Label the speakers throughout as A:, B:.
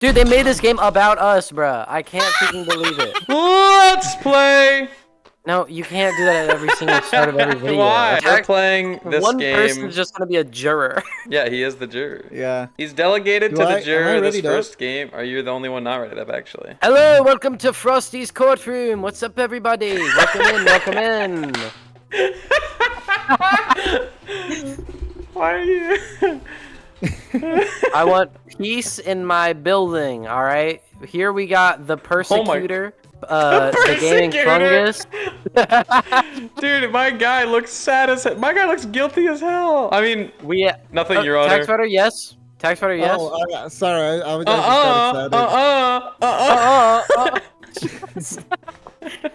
A: Dude, they made this game about us, bruh. I can't freaking believe it.
B: Let's play.
A: No, you can't do that at every single start of every video.
B: Why? We're playing this
A: One
B: game.
A: person's just gonna be a juror.
B: Yeah, he is the juror.
C: Yeah.
B: He's delegated to the juror this
C: ready,
B: first game. Are you the only one not ready up, actually?
A: Hello, welcome to Frosty's courtroom. What's up, everybody? Welcome in, welcome in.
B: Why are you?
A: I want peace in my building, alright? Here we got the persecutor. The gaming fungus.
B: Dude, my guy looks sad as hell. My guy looks guilty as hell. I mean, nothing, Your Honor.
A: TAXFRAUDER, yes. TAXFRAUDER, yes.
C: Oh, sorry, I was just excited.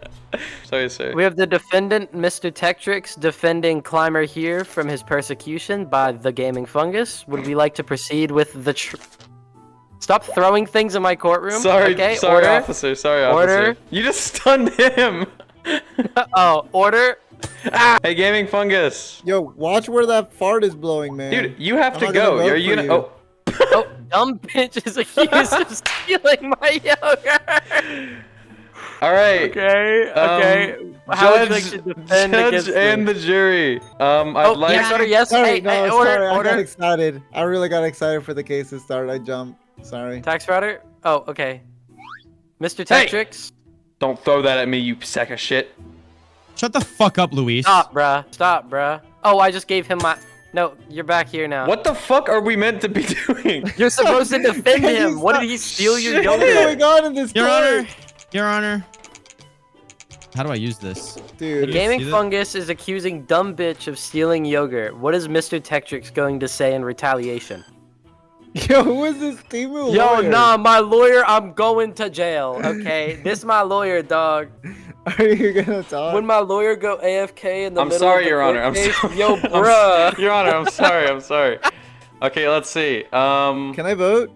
B: Sorry, sir.
A: We have the defendant, Mr. Tektrix, defending Climber here from his persecution by the gaming fungus. Would we like to proceed with the Stop throwing things in my courtroom.
B: Sorry,
A: okay?
B: sorry,
A: Order.
B: officer. Sorry,
A: Order.
B: officer. You just stunned him.
A: Oh, order.
B: Ah! Hey, gaming fungus.
C: Yo, watch where that fart is blowing, man.
B: Dude, you have to
C: I'm not
B: go.
C: gonna vote
B: Are you
C: for
B: gonna?
C: you.
B: Oh.
A: Oh, dumb bitch is accused of stealing my yogurt.
B: All right.
A: Okay. Okay. How would you like to defend
B: judge
A: against
B: and
A: this?
B: the jury. I'd like.
A: TAXFRAUDER, yes.
C: Sorry,
A: Hey,
C: no,
A: hey,
C: sorry, I got
A: order.
C: excited. I really got excited for the case to start. I jumped. Sorry.
A: TAXFRAUDER. Oh, okay. Mr. Tektrix.
B: Don't throw that at me, you sack of shit.
D: Shut the fuck up, Luis.
A: Stop, bruh. Stop, bruh. Oh, I just gave him my... No, you're back here now.
B: What the fuck are we meant to be doing?
A: You're supposed to defend
C: Can you
A: him. What
C: stop?
A: did he steal your
C: What's
A: yogurt?
C: going on in this
D: Your
C: court?
D: Honor. Your Honor. How do I use this?
A: The
C: Dude.
A: gaming
D: see that?
A: fungus is accusing dumb bitch of stealing yogurt. What is Mr. Tektrix going to say in retaliation?
C: Yo, who is this Timu
A: Yo,
C: lawyer?
A: nah, my lawyer, I'm going to jail, okay? This my lawyer, dog.
C: Are you gonna talk?
A: When my lawyer go AFK in the
B: I'm
A: middle
B: sorry,
A: of the
B: Your Honor.
A: court
B: I'm
A: case,
B: sorry.
A: yo, bruh.
B: Your Honor, I'm sorry. I'm sorry. Okay, let's see.
C: Can I vote?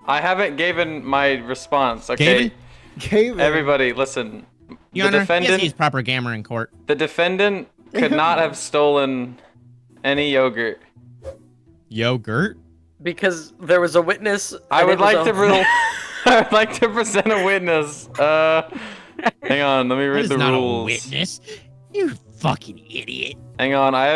B: I haven't given my response. Okay,
C: Gavel.
B: everybody, listen.
D: Your
B: The
D: Honor, he has to use
B: defendant,
D: proper grammar in court.
B: the defendant could not have stolen any yogurt.
D: Yogurt?
A: Because there was a witness.
B: I
A: and
B: would
A: it was
B: like to I would like to present a witness. Hang on, let me
D: That
B: read
D: is
B: the
D: not
B: rules.
D: a witness. You fucking idiot.
B: Hang on, I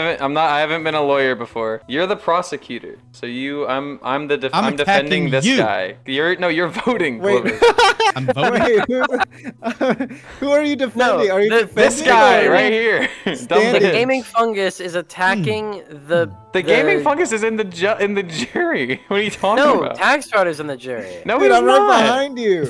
B: haven't been a lawyer before. You're the prosecutor, so I'm
D: I'm
B: defending
D: attacking
B: this
D: you.
B: guy. You're voting.
C: Wait.
B: Clovis.
D: I'm voting.
C: Wait, who are you defending?
A: No,
C: are you
A: this
C: defending?
B: This guy
C: or-
B: right here. Dumb
C: Stand
A: The
B: bitch.
A: gaming fungus is attacking the
B: gaming fungus is in the jury. What are you talking
A: No,
B: about?
A: TAXFRAUDER's in the jury.
B: No,
C: Dude,
B: he's
C: I'm right
B: not.
C: behind you.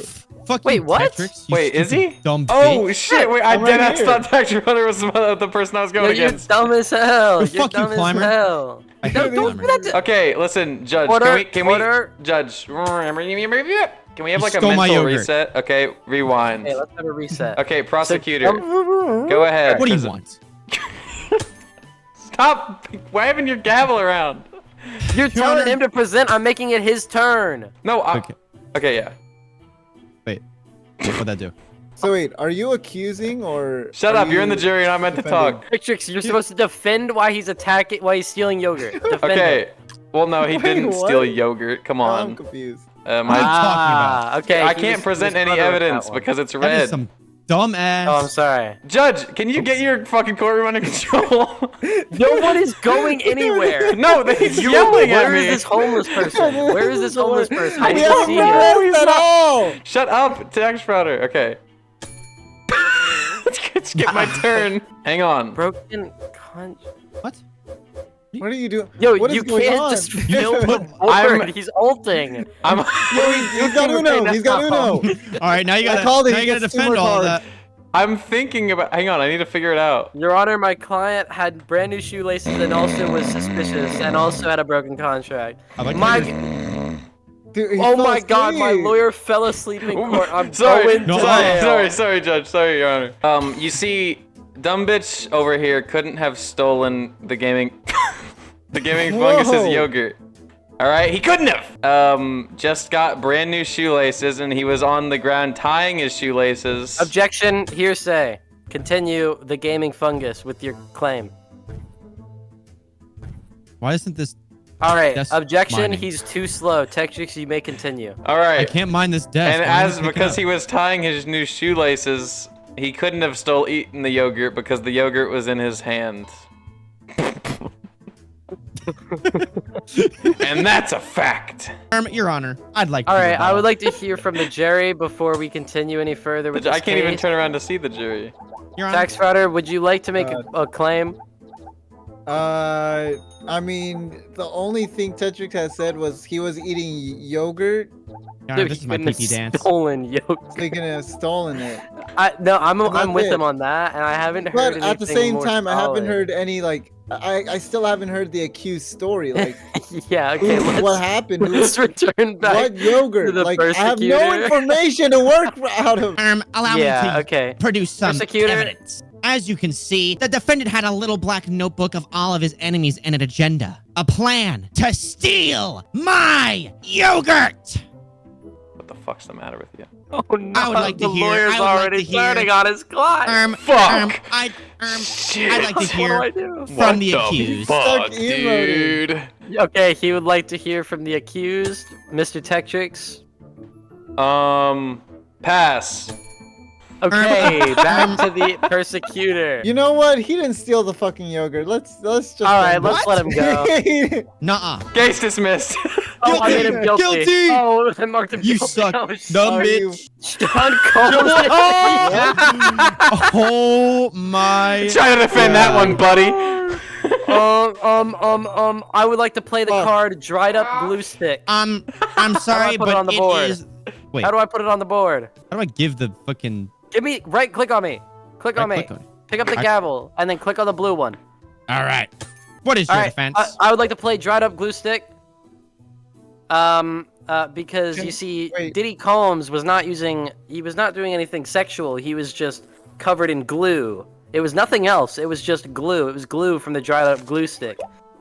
D: Fuck
A: Wait,
D: you,
A: what?
D: Tektrix, you
B: Wait, is
D: stupid
B: he?
D: Dumb
B: Oh
D: bitch.
B: shit! Wait, I
C: I'm right
B: did
C: here.
B: thought TAXFRAUDER was the person I was
A: Yo,
B: going
A: you're
B: against.
A: dumb as hell.
D: Well,
A: You're
D: fuck you,
A: dumb as
D: Climber.
A: hell.
D: I
A: Don't
D: hate
A: do
D: Climber.
A: that to-
B: Okay, listen, Judge.
A: Order,
B: Can
A: order.
B: we Judge? Can we have like a
D: stole my
B: mental
D: yogurt.
B: reset? Okay, rewind.
A: Okay, let's have a reset.
B: Okay, prosecutor,
A: So,
B: go ahead.
D: What do you
B: 'cause-
D: want?
B: Stop waving your gavel around.
A: You're
D: Your
A: telling
D: Honor.
A: him to present. I'm making it his turn.
B: No,
D: Okay.
B: okay, yeah.
D: Wait. What'd that do?
C: So wait, are you accusing or?
B: Shut
C: are
B: up. You're in the
C: you
B: jury and I'm meant to
C: defending?
B: talk.
A: Trix, you're supposed to defend why he's attacking, why he's stealing yogurt. Defend him.
B: Okay. Well, no, he
C: Wait,
B: didn't
C: what?
B: steal yogurt. Come
C: I'm
B: on.
C: confused.
D: What are you
B: I
D: talking about?
A: Okay.
B: I
A: he
B: can't
A: was
B: present any
A: clever with that
B: evidence
A: one.
B: because it's
D: That
B: red.
D: is some dumb ass.
A: Oh, I'm sorry.
B: Judge, can you get your fucking courtroom under control?
A: No one is going anywhere.
B: No, he's yelling at
A: Where
B: me.
A: is this homeless person? Where is this homeless person? I
C: We
A: need to
C: haven't
A: see
C: been
A: him.
C: arrested at all.
B: Shut up, TAXFRAUDER. Okay. Let's get my turn. Hang on.
A: Broken con.
D: What?
C: What are you doing?
A: Yo,
C: What is
A: you
C: going
A: can't
C: on?
A: just film the
B: I'm-
A: board. He's ulting.
B: I'm.
C: He's got Uno. He's got Uno.
D: All right, now you gotta,
C: called it.
D: now
C: He
D: you gotta
C: gets two
D: defend
C: more
D: all of
C: cards.
D: that.
B: I'm thinking about. Hang on, I need to figure it out.
A: Your Honor, my client had brand new shoelaces and also was suspicious and also had a broken contract.
D: I'd like to
A: My,
D: hear-
C: Dude, he
A: oh
C: fell
A: my God, my
C: asleep.
A: lawyer fell asleep in court. I'm
B: Sorry,
A: going
D: No,
A: to
D: sorry,
A: jail.
B: sorry, Judge. Sorry, Your Honor. You see, dumb bitch over here couldn't have stolen the gaming, the gaming fungus's
C: Whoa.
B: yogurt. All right, he couldn't have. Just got brand new shoelaces and he was on the ground tying his shoelaces.
A: Objection, hearsay. Continue the gaming fungus with your claim.
D: Why isn't this
A: All right.
D: That's
A: Objection.
D: mining.
A: He's too slow. Techtrix, you may continue.
B: All right.
D: I can't mine this desk.
B: And
D: I wanna
B: as
D: pick it
B: because
D: up.
B: he was tying his new shoelaces, he couldn't have eaten the yogurt because the yogurt was in his hand. And that's a fact.
D: Your Honor, I'd like to.
A: All right. I would
D: rebuttal.
A: like to hear from the jury before we continue any further with this
B: I can't even
A: case.
B: turn around to see the jury.
D: Your Honor.
A: Tax frauder, would you like to make a claim?
C: I mean, the only thing Tetrix has said was he was eating yogurt.
D: Your Honor,
A: Dude,
D: this
A: he
D: is my
A: couldn't have
D: pee dance.
A: stolen yogurt.
C: So he couldn't have stolen it.
A: No, I'm
C: That's
A: with
C: it.
A: him on that, and I haven't heard
C: But
A: anything
C: at the same
A: more
C: time, I haven't
A: solid.
C: heard any like. I still haven't heard the accused story. Like,
A: Yeah. Okay.
C: what happened? Who-
A: Let's return back.
C: What yogurt?
A: to the
C: Like, I have no
A: persecutor.
C: information to work out of.
E: Allow me
A: Yeah.
E: to
A: Okay.
E: produce some
A: Persecutor?
E: evidence. As you can see, the defendant had a little black notebook of all of his enemies and an agenda. A plan to steal my yogurt!
B: What the fuck's the matter with you?
A: Oh no.
E: I would like to
A: the
E: hear-
A: lawyer's
E: I would like
A: already
E: to hear-
A: turning on his client.
B: Fuck!
E: I'd like to
A: What do
E: hear
A: I do?
E: from the accused.
B: Fuck,
C: Stuck emoting.
B: dude.
A: Okay, he would like to hear from the accused, Mr. Techtrix.
B: Pass.
A: Okay, back to the persecutor.
C: You know what? He didn't steal the fucking yogurt. Let's just.
A: All right, let's let him go.
E: Nuh-uh.
B: Case dismissed.
A: Oh, I made him guilty.
D: Guilty!
A: Oh, I marked him
D: You
A: guilty.
D: suck,
A: Oh,
D: dumb
A: sorry.
D: bitch.
A: Sean Combs.
D: Oh my.
B: Try to defend that one, buddy.
A: I would like to play the card dried up glue stick.
E: I'm sorry,
A: put it
E: but
A: on the
E: it
A: board?
E: is...
D: Wait,
A: How do I put it on the board?
D: how do I give the fucking?
A: Give me click on me. Click on me.
D: Right-click on it.
A: Pick up the gavel and then click on the blue one.
E: All right. What is
A: All
E: your
A: right.
E: defense?
A: I would like to play dried up glue stick. Because you see,
C: wait.
A: Diddy Combs was not doing anything sexual. He was just covered in glue. It was nothing else. It was just glue. It was glue from the dried up glue stick.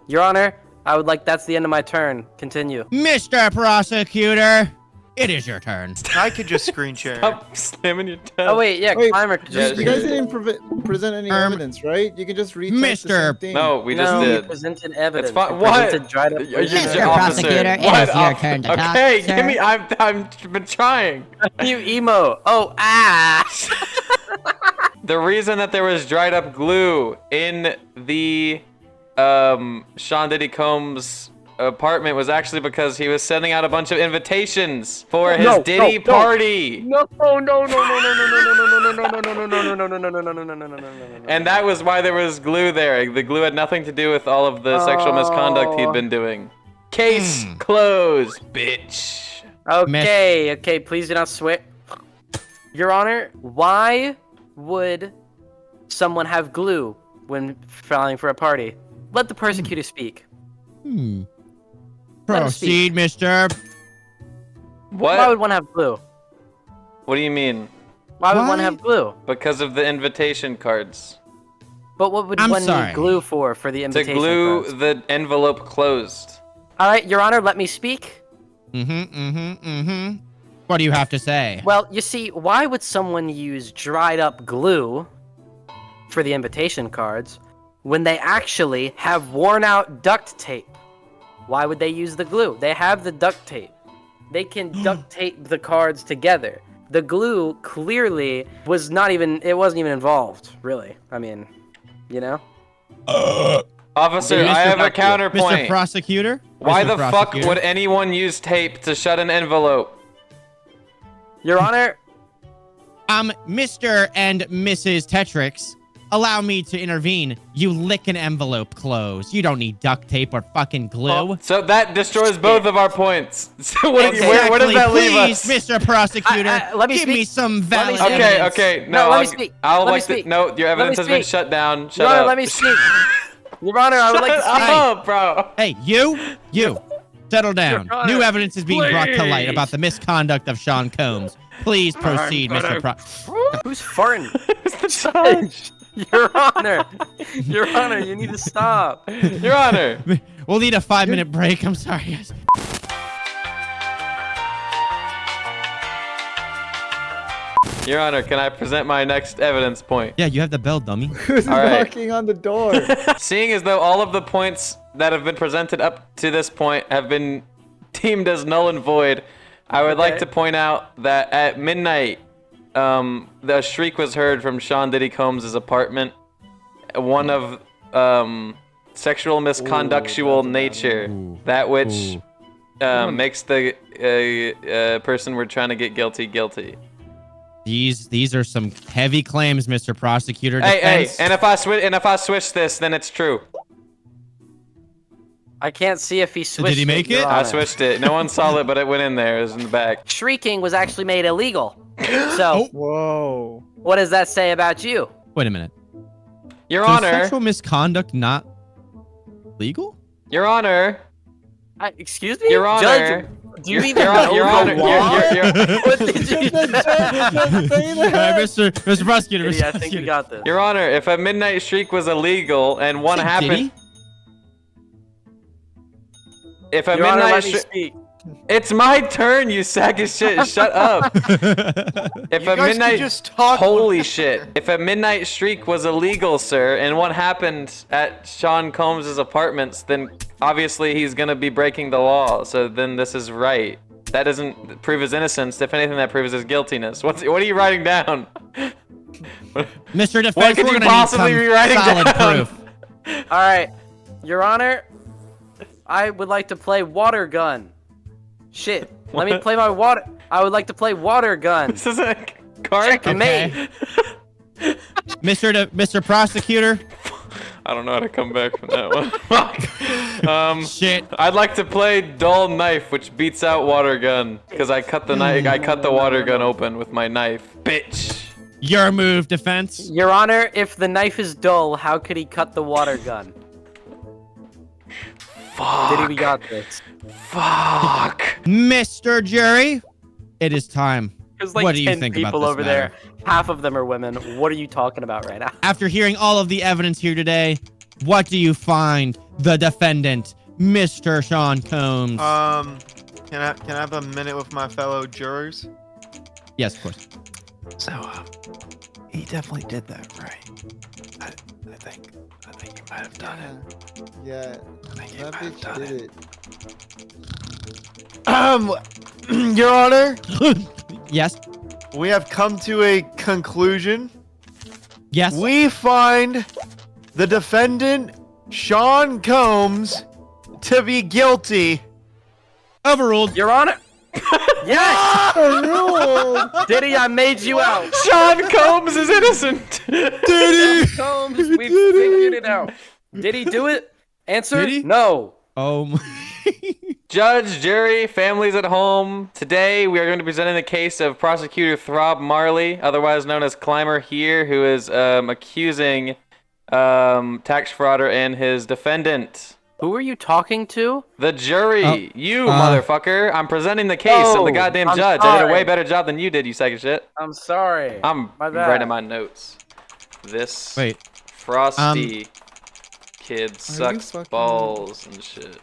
A: Your Honor, that's the end of my turn. Continue.
E: Mr. Prosecutor, it is your turn.
F: I could just screen share.
B: Stop slamming your desk.
A: Oh wait, yeah,
C: Wait,
A: Climber could just
C: You guys didn't present any evidence, right? You can just retake the same
E: Mr.
C: thing.
B: No, we just
A: no, we
B: did.
A: presented evidence.
B: It's fine.
A: We
B: What?
A: presented dried up glue
B: You're
A: stick.
B: just
G: Mr.
B: officer.
G: Prosecutor, it
B: What?
G: is your turn to talk,
B: Okay,
G: sir.
B: give me. I've been trying.
A: You emo. Oh, ah.
B: The reason that there was dried up glue in the Sean Diddy Combs apartment was actually because he was sending out a bunch of invitations for his Diddy party.
A: No.
B: And that was why there was glue there. The glue had nothing to do with all of the sexual misconduct he'd been doing. Case closed, bitch.
A: Okay, please do not swear. Your Honor, why would someone have glue when filing for a party? Let the persecutor speak. Let him
E: Proceed, Mr.
B: What?
A: Why would one have glue?
B: What do you mean?
A: Why would one
E: Why?
A: have glue?
B: Because of the invitation cards.
A: But what would
E: I'm
A: one
E: sorry.
A: need glue for the
B: To
A: invitation
B: glue
A: cards?
B: the envelope closed.
A: All right, Your Honor, let me speak.
E: What do you have to say?
A: Well, you see, why would someone use dried up glue for the invitation cards when they actually have worn out duct tape? Why would they use the glue? They have the duct tape. They can duct tape the cards together. The glue clearly wasn't even involved, really. I mean, you know?
B: Officer,
E: Mr.
B: I have a
E: Mr.
B: counterpoint.
E: Prosecutor?
B: Why
E: Mr.
B: the fuck
E: Prosecutor?
B: would anyone use tape to shut an envelope?
A: Your Honor,
E: Mr. and Mrs. Tetrix, allow me to intervene. You lick an envelope closed. You don't need duct tape or fucking glue.
B: So that destroys both of our points. So where does
E: Exactly.
B: that leave
E: Please,
B: us?
E: Mr. Prosecutor,
A: let me
E: give me
A: speak.
E: some
A: Let me
E: valid
A: speak.
E: evidence.
B: Okay.
A: No,
B: No,
A: let me speak.
B: I'll
A: Let me
B: like
A: speak.
B: no. Your evidence has been
A: speak.
B: shut down. Shut
A: Your Honor,
B: up.
A: let me speak. Your Honor, I would like to
B: Shut
A: speak.
B: up, bro.
E: Hey, you, settle down.
A: Honor,
E: New evidence is being brought to light
A: please.
E: about the misconduct of Sean Combs. Please proceed, Mr.
A: Who's farting? Your Honor, Your Honor, you need to stop.
B: Your Honor.
E: We'll need a 5-minute break. I'm sorry, guys.
B: Your Honor, can I present my next evidence point?
E: Yeah, you have the bell, dummy.
C: Who's
B: All right.
C: knocking on the door?
B: Seeing as though all of the points that have been presented up to this point have been deemed as null and void, I would like to point out that at midnight, the shriek was heard from Sean Diddy Combs' apartment. One of sexual misconductual nature, that which makes the person we're trying to get guilty.
E: These are some heavy claims, Mr. Prosecutor.
B: Hey,
E: Defense.
B: and if I switch this, then it's true.
A: I can't see if he switched.
E: Did he make it?
A: Your
B: I
A: Honor.
B: switched it. No one saw it, but it went in there. It was in the back.
A: Shrieking was actually made illegal. So,
C: Whoa.
A: what does that say about you?
E: Wait a minute.
B: Your
E: So
B: Honor.
E: sexual misconduct not legal?
B: Your Honor.
A: Excuse me?
B: Your Honor.
A: Judge, do you even know
B: Your
A: the
B: Honor.
A: law? What did you
C: Did the judge just say that?
E: Mr. Prosecutor,
A: Diddy, I think we got this.
B: Your Honor, if a midnight shriek was illegal and one happened, if a
A: Your Honor,
B: midnight
A: let me
B: shriek,
A: speak.
B: it's my turn, you sack of shit. Shut up. If
F: You
B: a
F: guys
B: midnight,
F: can just talk.
B: holy shit. If a midnight shriek was illegal, sir, and what happened at Sean Combs' apartments, then obviously he's gonna be breaking the law. So then this is right. That doesn't prove his innocence. If anything, that proves his guiltiness. What are you writing down?
E: Mr. Defense,
B: What could
E: we're
B: you
E: gonna
B: possibly
E: need
B: be
E: some
B: writing
E: solid
B: down?
E: proof.
A: All right, Your Honor, I would like to play water gun. Shit, let me play my water. I would like to play water gun.
B: This is a card.
A: Checkmate.
E: Okay. Mr. Prosecutor.
B: I don't know how to come back from that one.
E: Shit.
B: I'd like to play dull knife, which beats out water gun, because I cut the knife. I cut the water gun open with my knife. Bitch.
E: Your move, defense.
A: Your Honor, if the knife is dull, how could he cut the water gun?
B: Fuck.
A: Diddy, we got this.
B: Fuck.
E: Mr. Jury, it is time.
A: There's like
E: What do you
A: 10
E: think about
A: people
E: this
A: over
E: matter?
A: there. Half of them are women. What are you talking about right now?
E: After hearing all of the evidence here today, what do you find the defendant, Mr. Sean Combs?
F: Can I have a minute with my fellow jurors?
E: Yes, of course.
F: So, he definitely did that, right? I think he might have done it.
C: Yeah,
F: I think he
C: that
F: might have
C: bitch
F: done
C: did
F: it.
C: it.
F: Your Honor,
E: Yes.
F: we have come to a conclusion.
E: Yes.
F: We find the defendant, Sean Combs, to be guilty.
E: Overruled.
A: Your Honor. Yes!
C: Rule.
A: Diddy, I made you out.
B: Sean Combs is innocent.
E: Diddy.
A: Combs, we figured it out. Did he do it? Answer?
E: Did he?
A: No.
E: Oh my.
B: Judge, jury, families at home. Today we are going to be presenting the case of Prosecutor Throb Marley, otherwise known as Climber here, who is accusing TAXFRAUDER and his defendant.
A: Who are you talking to?
B: The jury,
E: Oh,
B: you motherfucker. I'm presenting the case of the goddamn
A: I'm
B: judge. I did a
A: sorry.
B: way better job than you did, you sack of shit.
A: I'm sorry.
B: I'm
A: My bad.
B: writing my notes. This
E: Wait.
B: frosty kid
C: fucking-
B: sucks balls and shit.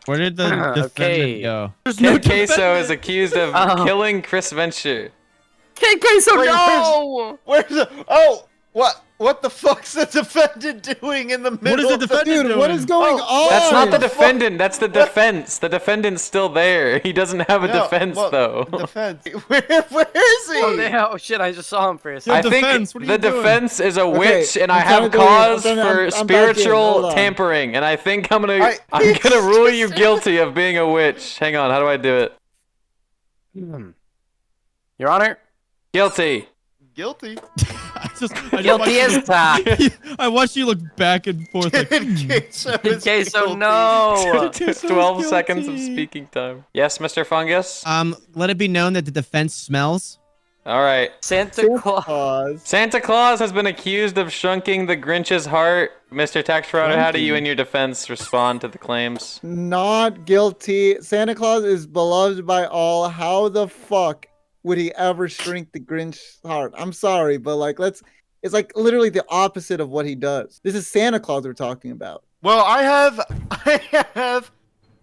E: Where did the defendant
A: Okay.
E: go?
B: Kid Queso is accused of
A: Oh.
B: killing Chris Venture.
A: Kid Queso,
F: Wait,
A: no!
F: Where's the? Oh, what the fuck's the defendant doing in the middle?
E: What is the
F: of
E: defendant
C: Dude, what
E: doing?
C: is going on?
B: That's not the
F: fuck?
B: defendant. That's the defense. The defendant's still there. He doesn't have a
F: No,
B: defense
F: well,
B: though.
F: Defense. Where is he?
A: Oh, oh shit, I just saw him for a second.
B: I think
E: defense, what are
B: the
E: you doing?
B: defense is a
C: Okay,
B: witch, and I
C: I'm trying
B: have
C: to do it.
B: cause
C: I'm
B: for
C: back in. Hold
B: spiritual
C: on.
B: tampering, and I think I'm
F: I-
B: gonna rule you guilty of being a witch. Hang on, how do I do it?
A: Your Honor,
B: Guilty.
F: Guilty.
E: I just
A: guilty
E: watched
A: as
E: you-
A: ta.
E: I watched you look back and forth. Like,
F: In Queso
A: Kid
F: is
A: Queso,
F: guilty.
A: no!
B: 12 seconds of speaking time. Yes, Mr. Fungus?
E: let it be known that the defense smells.
B: All right.
A: Santa Claus.
C: Pause.
B: Santa Claus has been accused of shunking the Grinch's heart. Mr. TAXFRAUDER, how do you and your defense respond to the claims?
C: Not guilty. Santa Claus is beloved by all. How the fuck would he ever shrink the Grinch's heart? I'm sorry, but like it's like literally the opposite of what he does. This is Santa Claus we're talking about.
F: Well, I have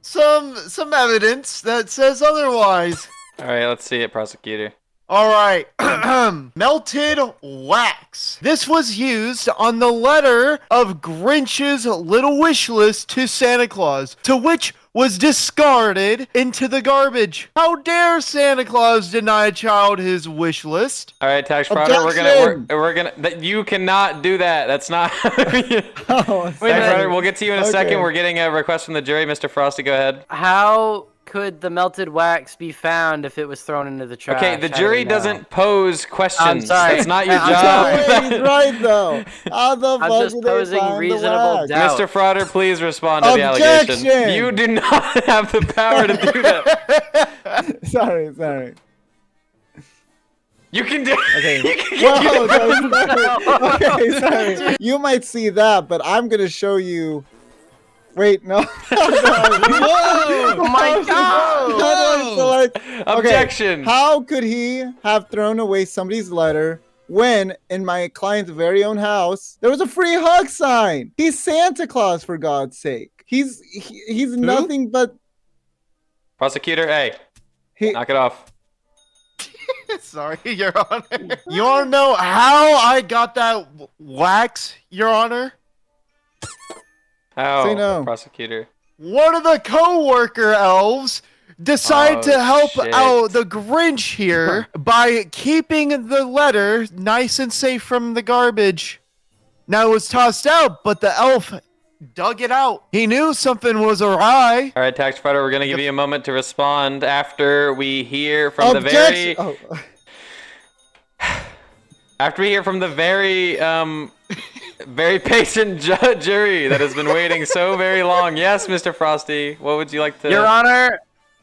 F: some evidence that says otherwise.
B: All right, let's see it, prosecutor.
G: All right. Melted wax. This was used on the letter of Grinch's little wish list to Santa Claus, to which was discarded into the garbage. How dare Santa Claus deny a child his wish list?
B: All right, tax frauder, we're gonna you cannot do that. That's not.
C: Oh,
B: Tax frauder, we'll get to you in a second. We're getting a request from the jury. Mr. Frosty, go ahead.
A: How could the melted wax be found if it was thrown into the trash?
B: Okay, the jury doesn't pose questions.
A: I'm sorry.
B: That's not your
A: I'm
B: job.
C: sorry. He's right though. How the
A: I'm
C: fuck
A: just
C: did they
A: posing
C: find the
A: reasonable
C: wax?
A: doubt.
B: Mr. Frauder, please respond to the
C: Objection!
B: allegation. You do not have the power to do that.
C: Sorry.
B: You can do.
C: Okay.
B: You can
C: Whoa, okay, sorry. You might see that, but I'm gonna show you. Wait, no.
A: Oh my God!
B: Objection.
C: How could he have thrown away somebody's letter when in my client's very own house there was a free hug sign? He's Santa Claus, for God's sake. He's nothing but.
B: Prosecutor, hey,
C: He,
B: knock it off.
G: Sorry, Your Honor. You want to know how I got that wax, Your Honor?
B: How,
C: Say no.
B: prosecutor?
G: One of the co-worker elves decided to help
B: shit.
G: out the Grinch here by keeping the letter nice and safe from the garbage. Now it was tossed out, but the elf dug it out. He knew something was awry.
B: All right, tax frauder, we're gonna give you a moment to respond after we hear from the very. After we hear from the very very patient jury that has been waiting so very long. Yes, Mr. Frosty, what would you like to?
A: Your Honor,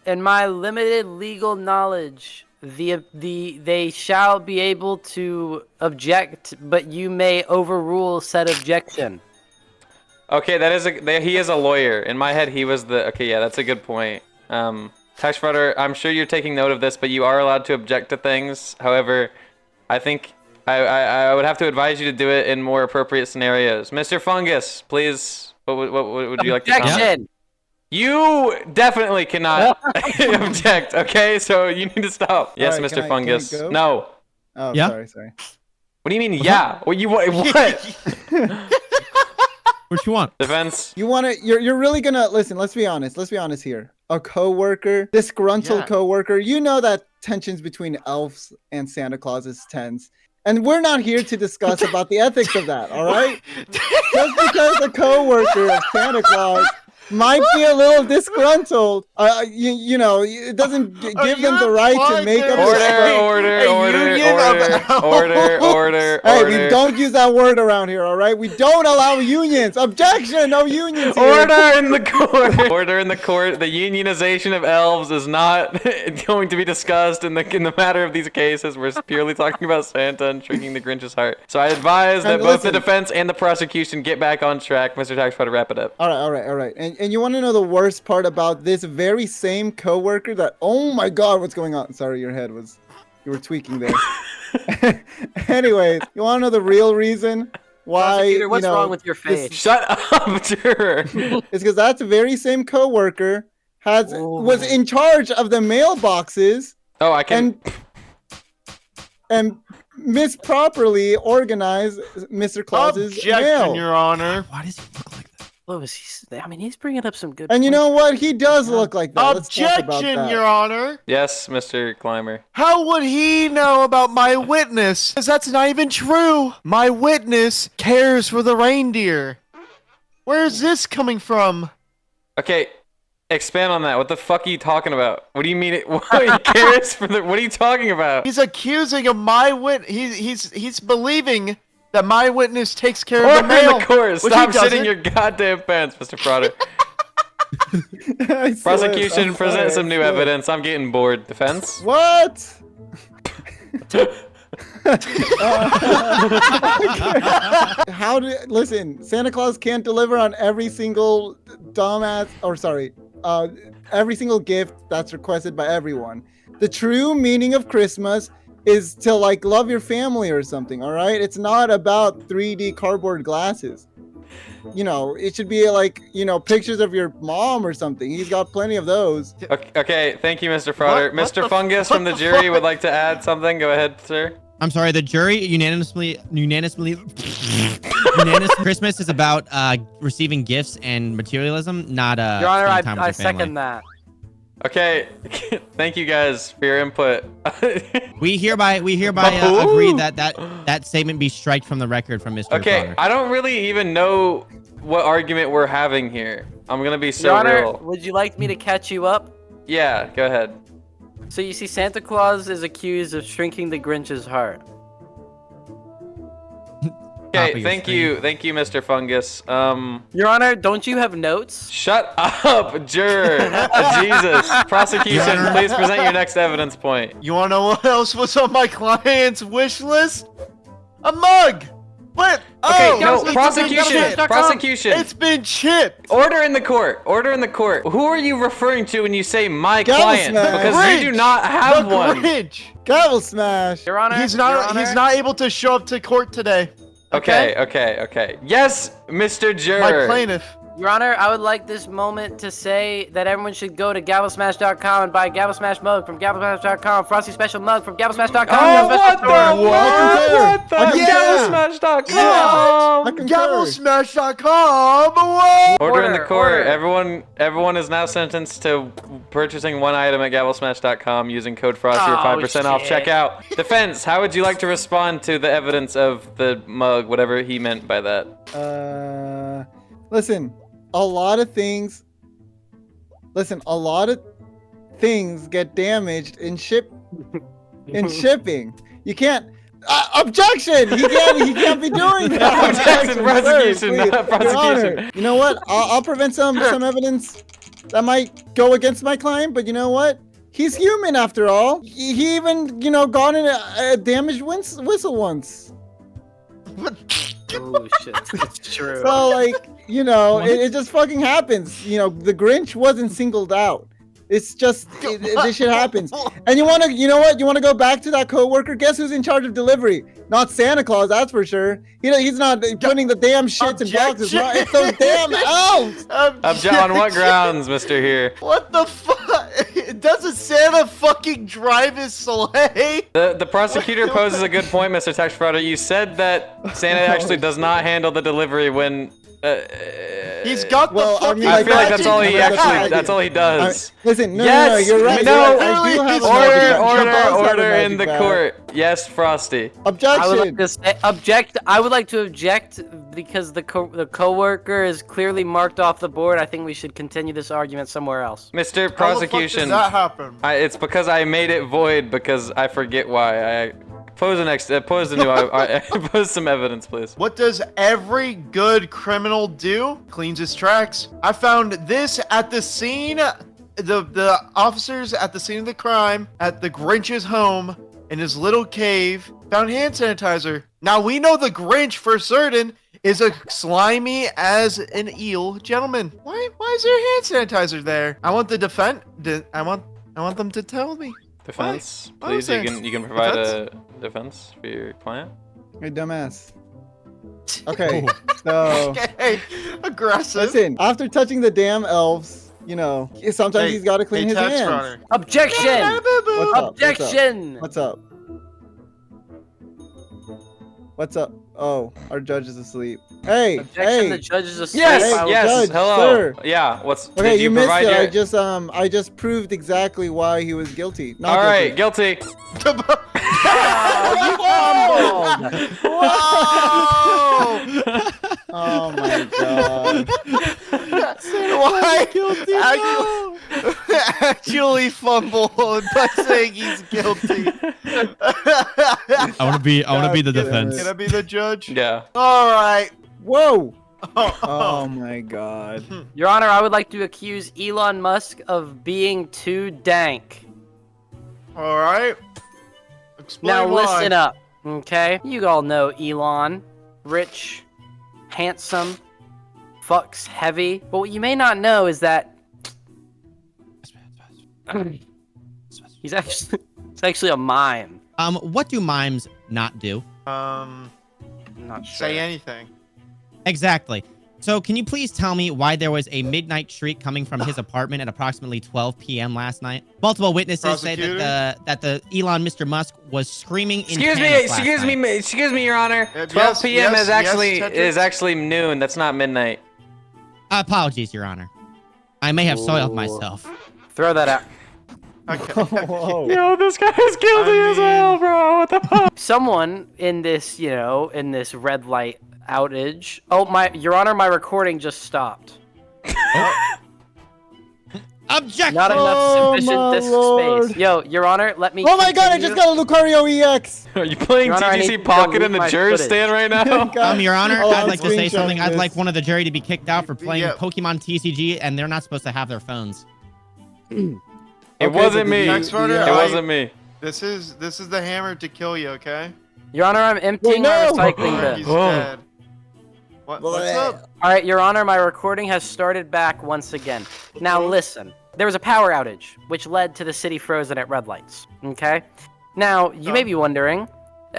A: in my limited legal knowledge, they shall be able to object, but you may overrule said objection.
B: Okay, he is a lawyer. In my head, he was the. Okay, yeah, that's a good point. Tax frauder, I'm sure you're taking note of this, but you are allowed to object to things. However, I think I would have to advise you to do it in more appropriate scenarios. Mr. Fungus, please, what would you like to comment?
A: Objection!
B: You definitely cannot object, okay? So you need to stop. Yes,
C: right,
B: Mr. Fungus.
C: can I go?
B: No.
C: Oh,
D: Yeah?
C: sorry.
B: What do you mean, yeah? What?
D: What you want?
B: Defense?
C: You want to? You're really gonna listen? Let's be honest. Let's be honest here. A coworker, disgruntled coworker. You know that tensions between elves and Santa Claus is tense, and we're not here to discuss about the ethics of that. All right? Just because a coworker of Santa Claus might be a little disgruntled, you know, it doesn't give them the right to make up
B: Order.
C: Hey, we don't use that word around here, all right? We don't allow unions. Objection, no unions here.
B: Order in the court. Order in the court. The unionization of elves is not going to be discussed in the matter of these cases. We're purely talking about Santa and shrinking the Grinch's heart. So I advise that both the defense and the prosecution get back on track. Mr. Tax, try to wrap it up.
C: All right. And you want to know the worst part about this very same coworker that, oh my God, what's going on? Sorry, you were tweaking there. Anyways, you want to know the real reason why?
A: What's wrong with your face?
B: Shut up, juror.
C: It's because that very same coworker was in charge of the mailboxes.
B: Oh, I can.
C: And misproperly organized Mr. Claus's
G: Objection,
C: mail.
G: Your Honor.
D: Why does he look like that?
A: What was he? I mean, he's bringing up some good.
C: And you
A: points.
C: know what? He does look like that. Let's talk about
G: Objection,
C: that.
G: Your Honor.
B: Yes, Mr. Clymer.
G: How would he know about my witness? Because that's not even true. My witness cares for the reindeer. Where is this coming from?
B: Okay, expand on that. What the fuck are you talking about? What do you mean? He cares for the? What are you talking about?
G: He's accusing of my He's believing that my witness takes care of the
B: Order in
G: mail.
B: the court.
G: which
B: Stop
G: he
B: shitting
G: doesn't.
B: your goddamn pants, Mr. Frauder.
C: I swear,
B: Prosecution,
C: I'm
B: present
C: sorry,
B: some
C: I
B: new
C: swear.
B: evidence. I'm getting bored. Defense?
C: What? Listen, Santa Claus can't deliver on every single every single gift that's requested by everyone. The true meaning of Christmas is to love your family or something, all right? It's not about 3D cardboard glasses. it should be like, pictures of your mom or something. He's got plenty of those.
B: Okay, thank you, Mr. Frauder. Mr. Fungus from the jury would like to add something. Go ahead, sir.
E: I'm sorry, the jury unanimously Christmas is about receiving gifts and materialism, not
A: Your Honor,
E: spending time with
A: I
E: your family.
A: second that.
B: Okay, thank you guys for your input.
E: We hereby agree that statement be striked from the record from Mr.
B: Okay,
E: Frauder.
B: I don't really even know what argument we're having here. I'm gonna be so
A: Your Honor,
B: real.
A: would you like me to catch you up?
B: Yeah, go ahead.
A: So you see, Santa Claus is accused of shrinking the Grinch's heart.
B: Okay, thank you, Mr. Fungus.
A: Your Honor, don't you have notes?
B: Shut up, juror. Jesus. Prosecution, please present your next evidence point.
G: You wanna know what else was on my client's wish list? A mug! What?
B: Okay,
G: Oh,
B: no,
G: it's been
B: prosecution,
G: chipped.
B: prosecution.
G: It's been chipped.
B: Order in the court. Order in the court. Who are you referring to when you say my
C: Gavel
B: client?
C: smash.
B: Because you do not have
G: The
B: one.
G: Grinch.
C: Gavel smash.
A: Your Honor,
G: He's
A: Your
G: not.
A: Honor?
G: He's not able to show up to court today.
B: Okay. Yes, Mr.
G: My
B: Juror.
G: plaintiff.
A: Your Honor, I would like this moment to say that everyone should go to gavelsmash.com and buy a Gavel Smash mug from gavelsmash.com, Frosty Special mug from gavelsmash.com.
B: Oh, what the
C: What?
B: what the?
G: Yeah.
B: Gavelsmash.com.
C: I concur.
G: Gavelsmash.com. What?
B: Order in the
A: Order,
B: court.
A: order.
B: Everyone is now sentenced to purchasing one item at gavelsmash.com using code Frosty or
A: Oh,
B: 5% off
A: shit.
B: checkout. Defense, how would you like to respond to the evidence of the mug, whatever he meant by that?
C: Listen, a lot of things get damaged in shipping. You can't. Objection! He can't be doing that.
B: Objection, prosecution,
C: Please,
B: not
C: Your
B: prosecution.
C: Honor, you know what? I'll prevent some evidence that might go against my client, but you know what? He's human after all. He even, got in a damaged whistle once.
A: Oh shit, it's true.
C: So like, it just fucking happens. The Grinch wasn't singled out. It's just this shit happens. And you know what? You wanna go back to that coworker? Guess who's in charge of delivery? Not Santa Claus, that's for sure. He's not putting the damn shits in boxes.
G: Objection.
C: It's those damn elves.
B: On what grounds, Mr. Here?
G: What the fuck? Doesn't Santa fucking drive his sleigh?
B: The prosecutor poses a good point, Mr. Tax Frauder. You said that Santa actually does not handle the delivery when.
G: He's got the
C: Well, I
G: fucking.
C: mean,
B: I feel like that's all he
C: magic.
B: actually. That's all he does.
C: Listen, no,
B: Yes,
C: you're right.
B: no,
C: you're right. I do have a
B: Order,
C: magic bag. He does have a
B: order
C: magic
B: in the
C: bag.
B: court. Yes, Frosty.
C: Objection.
A: I would like to object because the coworker is clearly marked off the board. I think we should continue this argument somewhere else.
B: Mr.
G: How the fuck
B: Prosecution.
G: does that happen?
B: It's because I made it void because I forget why. Pose some evidence, please.
G: What does every good criminal do? Cleans his tracks. I found this at the scene. The officers at the scene of the crime at the Grinch's home in his little cave found hand sanitizer. Now we know the Grinch for certain is a slimy as an eel gentleman. Why is there hand sanitizer there? I want the defense. I want them to tell me.
B: Defense,
G: Why
B: please.
G: was
B: You can provide a defense for your client.
C: Hey, dumbass. Okay, so
G: Okay, aggressive.
C: listen. After touching the damn elves, sometimes he's got to clean his
G: tax
C: hands.
G: frauder.
A: Objection!
C: What's up?
A: Objection!
C: What's up? What's up? Oh, our judge is asleep. Hey,
A: Objection! The
C: hey.
A: judge is asleep.
B: Yes,
C: Hey,
B: yes.
C: Judge,
B: Hello.
C: sir.
B: Yeah.
C: Okay,
B: Did
C: you missed
B: provide
C: it.
B: your?
C: I just proved exactly why he was guilty. Not
B: All right,
C: guilty.
B: guilty.
G: Whoa!
C: Oh my god.
G: Why? Actually fumbled by saying he's guilty.
D: I want to be the
C: God damn
D: defense.
G: Can I be the judge?
B: Yeah.
G: All right.
C: Whoa.
G: Oh,
C: Oh my god.
A: Your Honor, I would like to accuse Elon Musk of being too dank.
G: all right. Explain
A: Now
G: why.
A: listen up, okay? You all know Elon. Rich, handsome, fucks heavy. But what you may not know is that he's actually a mime.
E: What do mimes not do?
A: I'm not sure.
G: Say anything.
E: Exactly. So can you please tell me why there was a midnight shriek coming from his apartment at approximately 12 p.m. last night? Multiple witnesses say that the Elon Mr. Musk was screaming in
B: Excuse me, Your Honor. 12 p.m. is actually noon. That's not midnight.
E: Apologies, Your Honor. I may have soiled myself.
A: Throw that out.
G: Okay.
C: Whoa.
B: Yo, this guy is guilty as hell, bro. What the fuck?
A: Someone in this, in this red light outage. Oh Your Honor, my recording just stopped.
E: Objection!
A: Not
C: Oh,
A: enough
C: my
A: sufficient
C: Lord.
A: disk space. Yo, Your Honor, let me.
C: Oh my god, I
A: continue.
C: just got a Lucario EX!
B: Are you playing
A: Your Honor, I need
B: TGC
A: to
B: Pocket in
A: delete
B: the
A: my
B: jury
A: footage.
B: stand right now?
E: Your Honor,
C: Oh,
E: I'd
C: I'm
E: like to say something.
C: screenshotting
E: I'd
C: this.
E: like one of the jury to be kicked out for playing
G: Yeah.
E: Pokemon TCG, and they're not supposed to have their phones.
B: It
C: Okay,
B: wasn't
C: but
B: me.
C: did
B: It
C: you-
G: TAXFRAUDER,
B: wasn't me.
G: This is the hammer to kill you, okay?
A: Your Honor, I'm emptying
C: Wait,
A: my
C: no!
A: recycling
G: He's
A: bin.
G: dead. What's up?
A: All right, Your Honor, my recording has started back once again. Now listen, there was a power outage, which led to the city frozen at red lights. Okay. Now you may be wondering,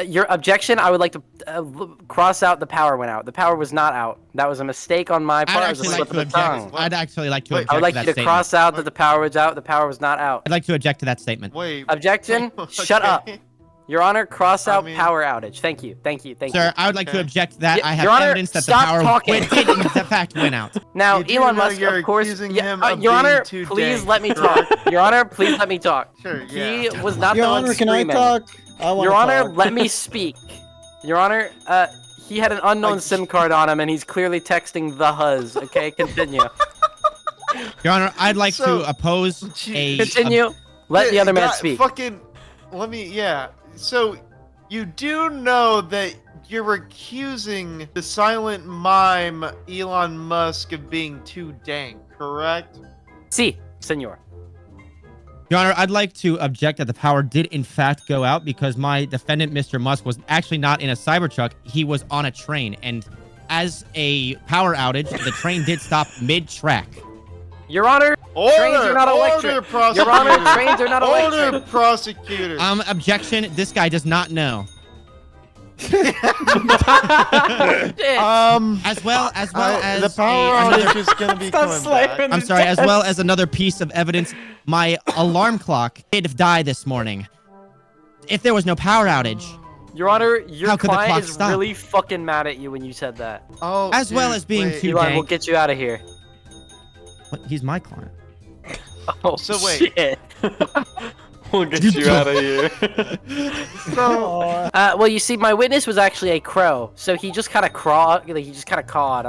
A: your objection. I would like to cross out the power went out. The power was not out. That was a mistake on my part. It was a slip of the tongue.
E: I'd actually like to
G: Wait,
E: object
A: I would like
E: to
A: you
E: that
A: to
E: statement.
A: cross out that the power was out. The power was not out.
E: I'd like to object to that statement.
G: Wait.
A: Objection. Shut up. Your Honor, cross out power outage. Thank you. Thank you. Thank
E: Sir,
A: you.
E: I would like to
G: Okay.
E: object to that.
A: Y-
E: I have
A: Your Honor,
E: evidence that the
A: stop
E: power
A: talking.
E: did in fact went out.
A: Now,
G: You do
A: Elon
G: know
A: Musk,
G: you're
A: of course.
G: accusing
A: Yeah,
G: him of
A: Your
G: being
A: Honor,
G: too
A: please
G: dank,
A: let me talk. Your Honor, please let me talk.
G: Sure, yeah.
A: He was not
C: Your
A: the one
C: Honor, can I
A: screaming.
C: talk? I want
A: Your
C: to
A: Honor,
C: talk.
A: let me speak. Your Honor, he had an unknown SIM card on him, and he's clearly texting the huzz. Okay, continue.
E: Your Honor, I'd like
G: So-
E: to oppose a...
A: Continue. Let the other man speak.
G: Fucking, let me, yeah. So, you do know that you're accusing the silent mime Elon Musk of being too dank, correct?
A: Si, senor.
E: Your Honor, I'd like to object that the power did in fact go out because my defendant, Mr. Musk, was actually not in a Cybertruck. He was on a train. And as a power outage, the train did stop mid-track.
A: Your Honor, trains are not electric.
G: Order, prosecutor.
A: Your Honor, trains are not
G: Order,
A: electric.
G: prosecutor.
E: Objection. This guy does not know.
A: Shit.
E: As well as
G: the power outage is gonna be coming back.
E: I'm sorry, as well as another piece of evidence, my alarm clock did die this morning. If there was no power outage,
A: Your Honor, your
E: How could the
A: client
E: clock
A: is
E: stop?
A: really fucking mad at you when you said that.
G: Oh,
E: as well
G: dude,
E: as being
G: wait.
E: too
A: Elon, we'll
E: dank.
A: get you out of here.
E: What? He's my client.
A: Oh,
G: So wait.
A: shit.
B: We'll get you out of here.
C: Oh,
A: Well, you see, my witness was actually a crow, so he just kind of crawled. Like, he just kind of cawed.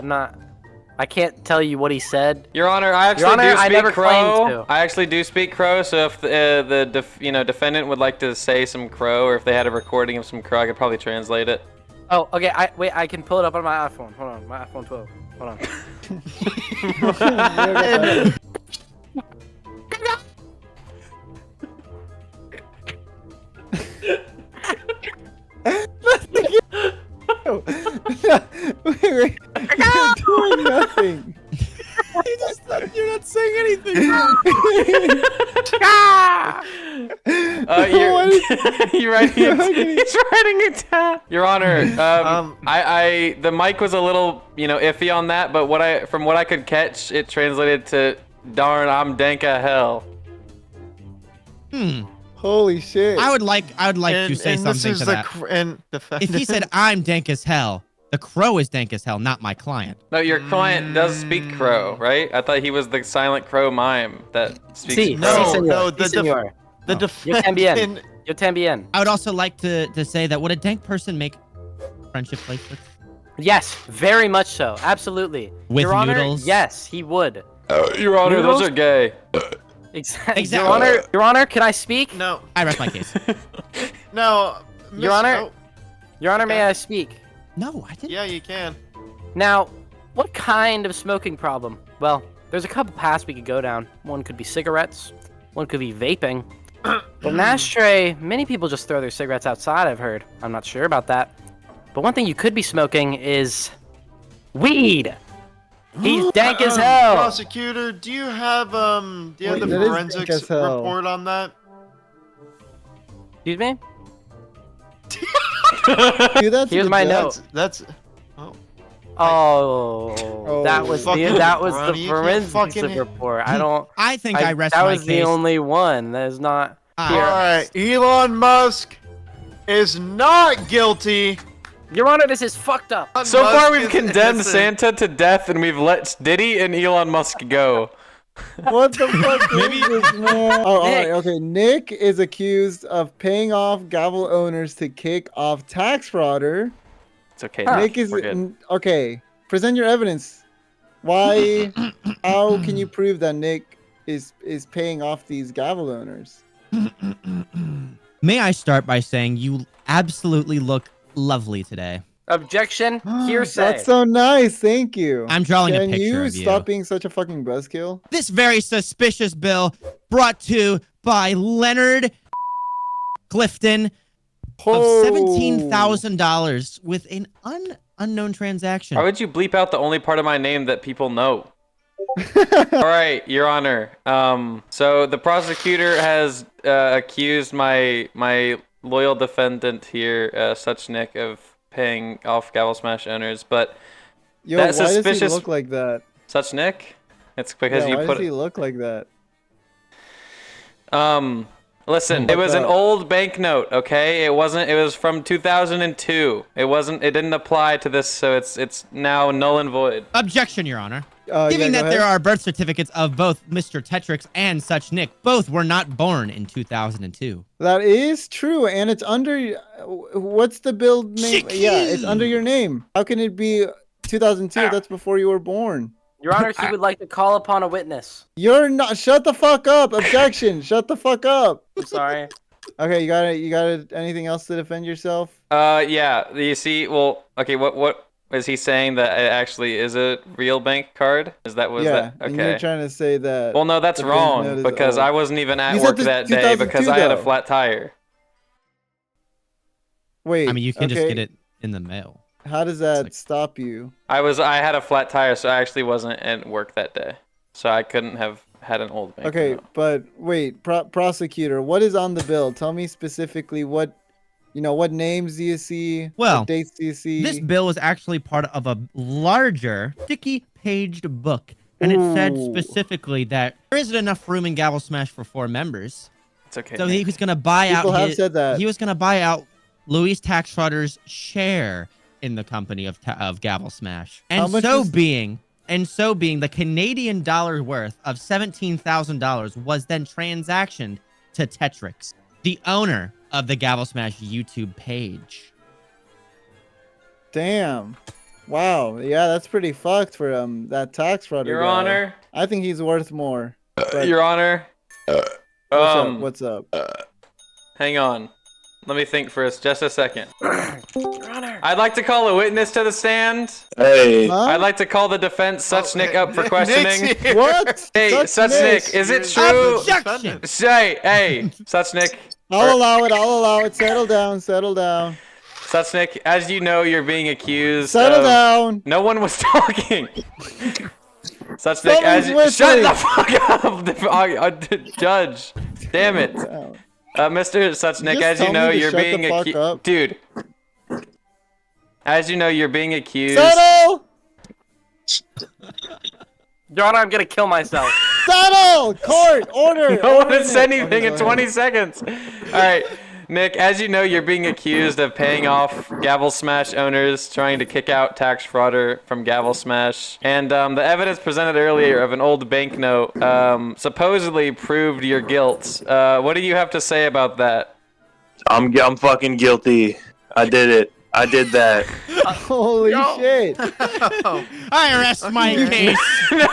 A: I can't tell you what he said.
B: Your Honor, I actually
A: Your Honor,
B: do
A: I
B: speak
A: never claimed
B: crow.
A: to.
B: I actually do speak crow. So if the defendant would like to say some crow, or if they had a recording of some crow, I could probably translate it.
A: Oh, okay. Wait, I can pull it up on my iPhone. Hold on, my iPhone 12. Hold on.
C: wait. You're doing nothing.
E: You're not saying anything.
B: You're writing. He's writing it down. Your Honor, the mic was a little, iffy on that, but from what I could catch, it translated to "Darn, I'm dank as hell."
C: Holy shit.
E: I would like to say
G: and
E: something
G: this is
E: to that. If he said I'm dank as hell, the crow is dank as hell, not my client.
B: No, your client does speak crow, right? I thought he was the silent crow mime that speaks
A: Si,
B: crow.
A: si, senor.
G: no,
A: Si,
G: the
A: senor.
G: The
A: Yo también.
G: defendant.
A: Yo también.
E: I would also like to say that would a dank person make friendship bracelets?
A: Yes, very much so. Absolutely.
E: With
A: Your Honor,
E: noodles?
A: yes, he would.
B: Your Honor,
A: Noodles?
B: those are gay.
A: Exactly.
E: Exactly.
A: Your Honor, can I speak?
G: No,
E: I rest my case.
G: no.
A: Your Honor?
G: Oh,
A: Your Honor, may
G: Okay.
A: I speak?
E: No, I didn't.
G: yeah, you can.
A: Now, what kind of smoking problem? Well, there's a couple paths we could go down. One could be cigarettes. One could be vaping. But an ashtray, many people just throw their cigarettes outside, I've heard. I'm not sure about that. But one thing you could be smoking is weed. He's dank as hell.
G: Prosecutor, do you have
C: Wait,
G: the
C: that is dank
G: forensics
C: as hell.
G: report on that?
A: Excuse me?
C: Dude, that's
A: Here's
C: the
A: my
C: joke.
A: note.
G: That's. Oh.
A: Oh, that was the
G: fucking Ronnie, you can't
A: forensics
G: fucking-
A: report. I don't.
E: I think I rest
A: that
E: my
A: was the
E: case.
A: only one. That is not.
E: Ah.
A: Here.
G: Alright, Elon Musk is not guilty.
A: Your Honor, this is fucked up.
B: So far,
F: Musk
B: we've
F: is
B: condemned
F: innocent.
B: Santa to death, and we've let Diddy and Elon Musk go.
C: What the fuck is this, man? Oh, all right,
A: Nick.
C: okay. Nick is accused of paying off Gavel owners to kick off TAXFRAUDER.
B: It's okay.
C: Nick is
B: We're good.
C: okay. Present your evidence. Why? How can you prove that Nick is paying off these Gavel owners?
E: May I start by saying you absolutely look lovely today.
A: Objection. Hearsay.
C: That's so nice. Thank you.
E: I'm drawing a
C: Can
E: picture
C: you
E: of you.
C: stop being such a fucking buzzkill?
E: This very suspicious bill brought to by Leonard Clifton of $17,000 with an unknown transaction.
B: Why would you bleep out the only part of my name that people know? All right, Your Honor. So the prosecutor has accused my loyal defendant here, such Nick, of paying off Gavel Smash owners, but
C: Yo,
B: that
C: why does he
B: suspicious
C: look like that?
B: such Nick. It's because
C: Yeah,
B: you
C: why
B: put
C: does he look like that?
B: Listen, it was an old banknote, okay? It was from 2002. It didn't apply to this, so it's now null and void.
E: Objection, Your Honor.
C: Yeah,
E: Given
C: go
E: that there
C: ahead.
E: are birth certificates of both Mr. Tetrix and such Nick, both were not born in 2002.
C: That is true, and it's under. What's the build name? Yeah, it's under your name. How can it be 2002? That's before you were born.
A: Your Honor, he would like to call upon a witness.
C: You're not. Shut the fuck up. Objection. Shut the fuck up.
A: I'm sorry.
C: Okay, you got it. Anything else to defend yourself?
B: Yeah. You see, well, okay. What is he saying that it actually is a real bank card? Is that
C: Yeah,
B: that
C: and
B: okay?
C: you're trying to say that.
B: Well, no, that's
C: the banknote
B: wrong
C: is
B: because
C: old.
B: I wasn't even at
C: You said
B: work
C: this
B: that day because
C: 2002
B: I had a
C: though.
B: flat tire.
C: Wait.
E: I mean, you can just
C: okay,
E: get it in the mail.
C: How does that stop you?
B: I had a flat tire, so I actually wasn't at work that day, so I couldn't have had an old bank.
C: Okay, but wait, prosecutor, what is on the bill? Tell me specifically what names do you see?
E: Well,
C: what dates do you see?
E: This bill was actually part of a larger, sticky-paged book, and it said
C: Ooh.
E: specifically that there isn't enough room in Gavel Smash for 4 members.
B: It's okay.
E: So
B: Nick.
E: he was going to buy
C: People
E: out
C: have said that.
E: He was going to buy out Luis TAXFRAUDER's share in the company of Gavel Smash.
C: How
E: And
C: much
E: so
C: is-
E: being the Canadian dollar worth of $17,000 was then transactioned to Tetrix, the owner of the Gavel Smash YouTube page.
C: Damn. Wow. Yeah, that's pretty fucked for that tax fraud.
B: Your
C: guy.
B: Honor.
C: I think he's worth more. But
B: Your Honor.
C: what's up?
B: Hang on. Let me think for just a second.
A: Your Honor.
B: I'd like to call a witness to the stand.
H: Hey,
C: Huh?
B: I'd like to call the defense such Nick up for
G: Nick's
B: questioning.
G: here.
C: What?
B: Hey, such Nick, is it true?
E: Objection!
B: Hey, such Nick.
C: I'll allow it. I'll allow it. Settle down. Settle down.
B: Such Nick, as you know, you're being accused
C: Settle
B: of...
C: down.
B: No one was talking. Such Nick, as you...
C: Someone's
B: Shut
C: whistling.
B: the fuck up, Judge. Damn it.
C: Down.
B: Mr. Such Nick,
C: Just
B: as you
C: tell
B: know,
C: me to
B: you're
C: shut
B: being
C: the fuck
B: accused...
C: up.
B: Dude. As you know, you're being accused...
C: Settle.
A: Your Honor, I'm gonna kill myself.
C: Settle. Court. Order.
B: No one
C: order.
B: has said anything
C: Okay,
B: in
C: go
B: 20
C: ahead.
B: seconds. All right, Nick, as you know, you're being accused of paying off Gavel Smash owners, trying to kick out TAXFRAUDER from Gavel Smash. And the evidence presented earlier of an old banknote supposedly proved your guilt. What do you have to say about that?
H: I'm fucking guilty. I did it. I did that.
C: Holy shit.
E: I rest my case.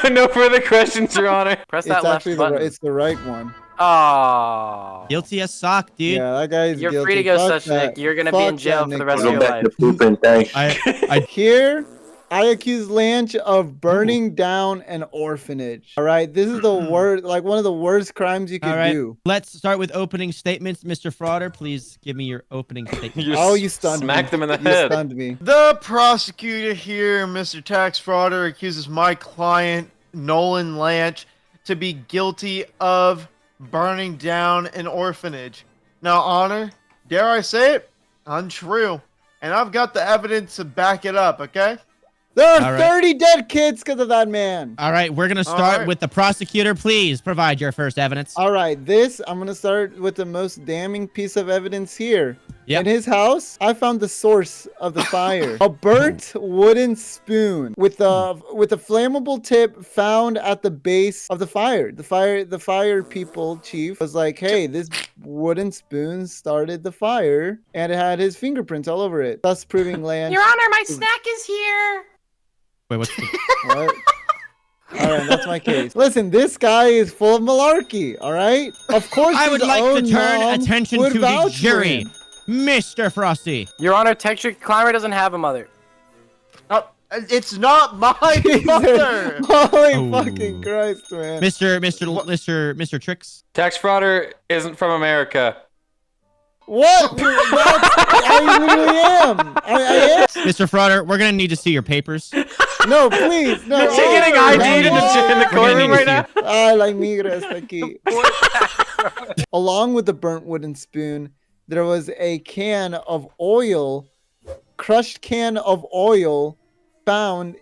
B: No further questions, Your Honor.
A: Press
C: It's
A: that left
C: actually
A: button.
C: it's the right one.
A: Oh.
E: Guilty as sock, dude.
C: Yeah, that guy's
A: You're
C: guilty.
A: free to go,
C: Fuck
A: such
C: that.
A: Nick. You're gonna be in
C: Fuck
A: jail
C: that,
A: for the
C: Nick.
A: rest
H: Go
A: of your
H: back to
A: life.
H: pooping. Thanks.
C: Here, I accuse Lanch of burning down an orphanage. All right, this is the worst, like one of the worst crimes you could
E: All right,
C: do.
E: let's start with opening statements. Mr. Frauder, please give me your opening statement.
C: Oh, you stunned me.
B: Smacked him in the
C: You
B: head.
C: stunned me.
G: The prosecutor here, Mr. Tax Frauder, accuses my client, Nolan Lanch, to be guilty of burning down an orphanage. Now, Honor, dare I say it? Untrue. And I've got the evidence to back it up, okay?
C: There are
E: All right.
C: 30 dead kids because of that man.
E: All right, we're gonna start
G: right.
E: with the prosecutor. Please provide your first evidence.
C: All right, I'm gonna start with the most damning piece of evidence here.
E: Yep.
C: In his house, I found the source of the fire. A burnt wooden spoon with a flammable tip found at the base of the fire. The fire people chief was like, "Hey, this wooden spoon started the fire," and it had his fingerprints all over it, thus proving Land.
A: Your Honor, my snack is here.
E: Wait, what's the...
C: What? All right, that's my case. Listen, this guy is full of malarkey. All right, of course.
E: I would
C: his
E: like to
C: own
E: turn
C: mom
E: attention
C: would
E: to the
C: vouch for
E: jury.
C: him.
E: Mr. Frosty.
A: Your Honor, Texture Climber doesn't have a mother.
G: It's not my mother.
C: Holy
E: Oh.
C: fucking Christ, man.
E: Mr. Tricks.
B: Tax frauder isn't from America.
C: What? I literally am. I am.
E: Mr. Frauder, we're gonna need to see your papers.
C: No, please. No.
B: Is he getting ID'd in the courtroom right now?
C: Ah, la migra está aquí. Along with the burnt wooden spoon, there was a can of oil, crushed can of oil, found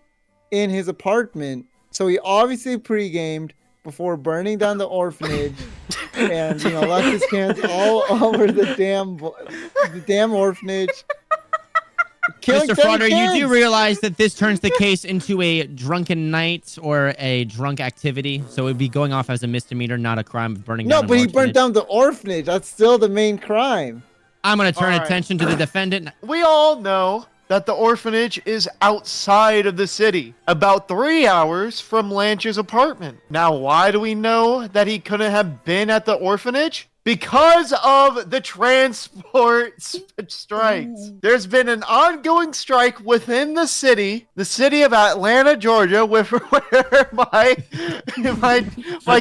C: in his apartment. So he obviously pre-gamed before burning down the orphanage, and left his cans all over the damn orphanage.
E: Mr. Frauder, you do realize that this turns the case into a drunken night or a drunk activity, so it would be going off as a misdemeanor, not a crime of burning down
C: No,
E: an
C: but he
E: orphanage.
C: burnt down the orphanage. That's still the main crime.
E: I'm gonna turn
G: All right.
E: attention to the defendant.
G: We all know that the orphanage is outside of the city, about 3 hours from Lanch's apartment. Now, why do we know that he couldn't have been at the orphanage? Because of the transport strikes. There's been an ongoing strike within the city of Atlanta, Georgia, where my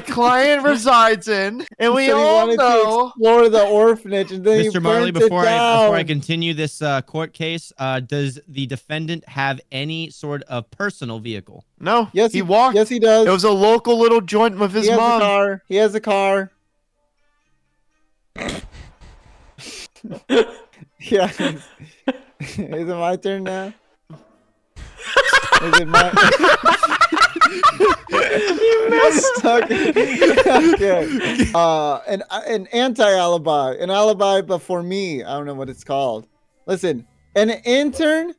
G: client resides in, and we
C: So he
G: all
C: wanted to
G: know.
C: explore the orphanage, and then he
E: Mr. Marley,
C: burnt it
E: before I
C: down.
E: continue this court case, does the defendant have any sort of personal vehicle?
G: No,
C: Yes,
G: he walked.
C: Yes, he does.
G: It was a local little joint with his
C: He has a
G: mom.
C: car. He has a car. Yeah. Is it my turn now? Is it my? You missed. Okay. An anti-alibi, an alibi, but for me, I don't know what it's called. Listen, an intern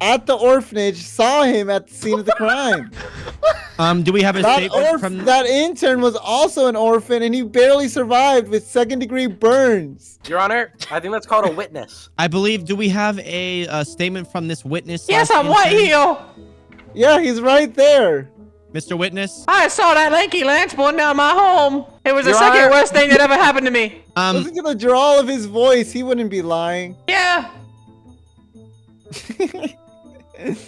C: at the orphanage saw him at the scene of the crime.
E: Do we have a statement from
C: That intern was also an orphan, and he barely survived with second-degree burns.
A: Your Honor, I think that's called a witness.
E: I believe, do we have a statement from this witness?
I: Yes,
E: slash
I: I'm right
E: intern?
I: here.
C: Yeah, he's right there.
E: Mr. Witness?
I: I saw that lanky lance born down my home. It was the
A: Your
I: second
A: Honor.
I: worst thing that ever happened to me.
C: Listen to the drawl of his voice. He wouldn't be lying.
I: Yeah.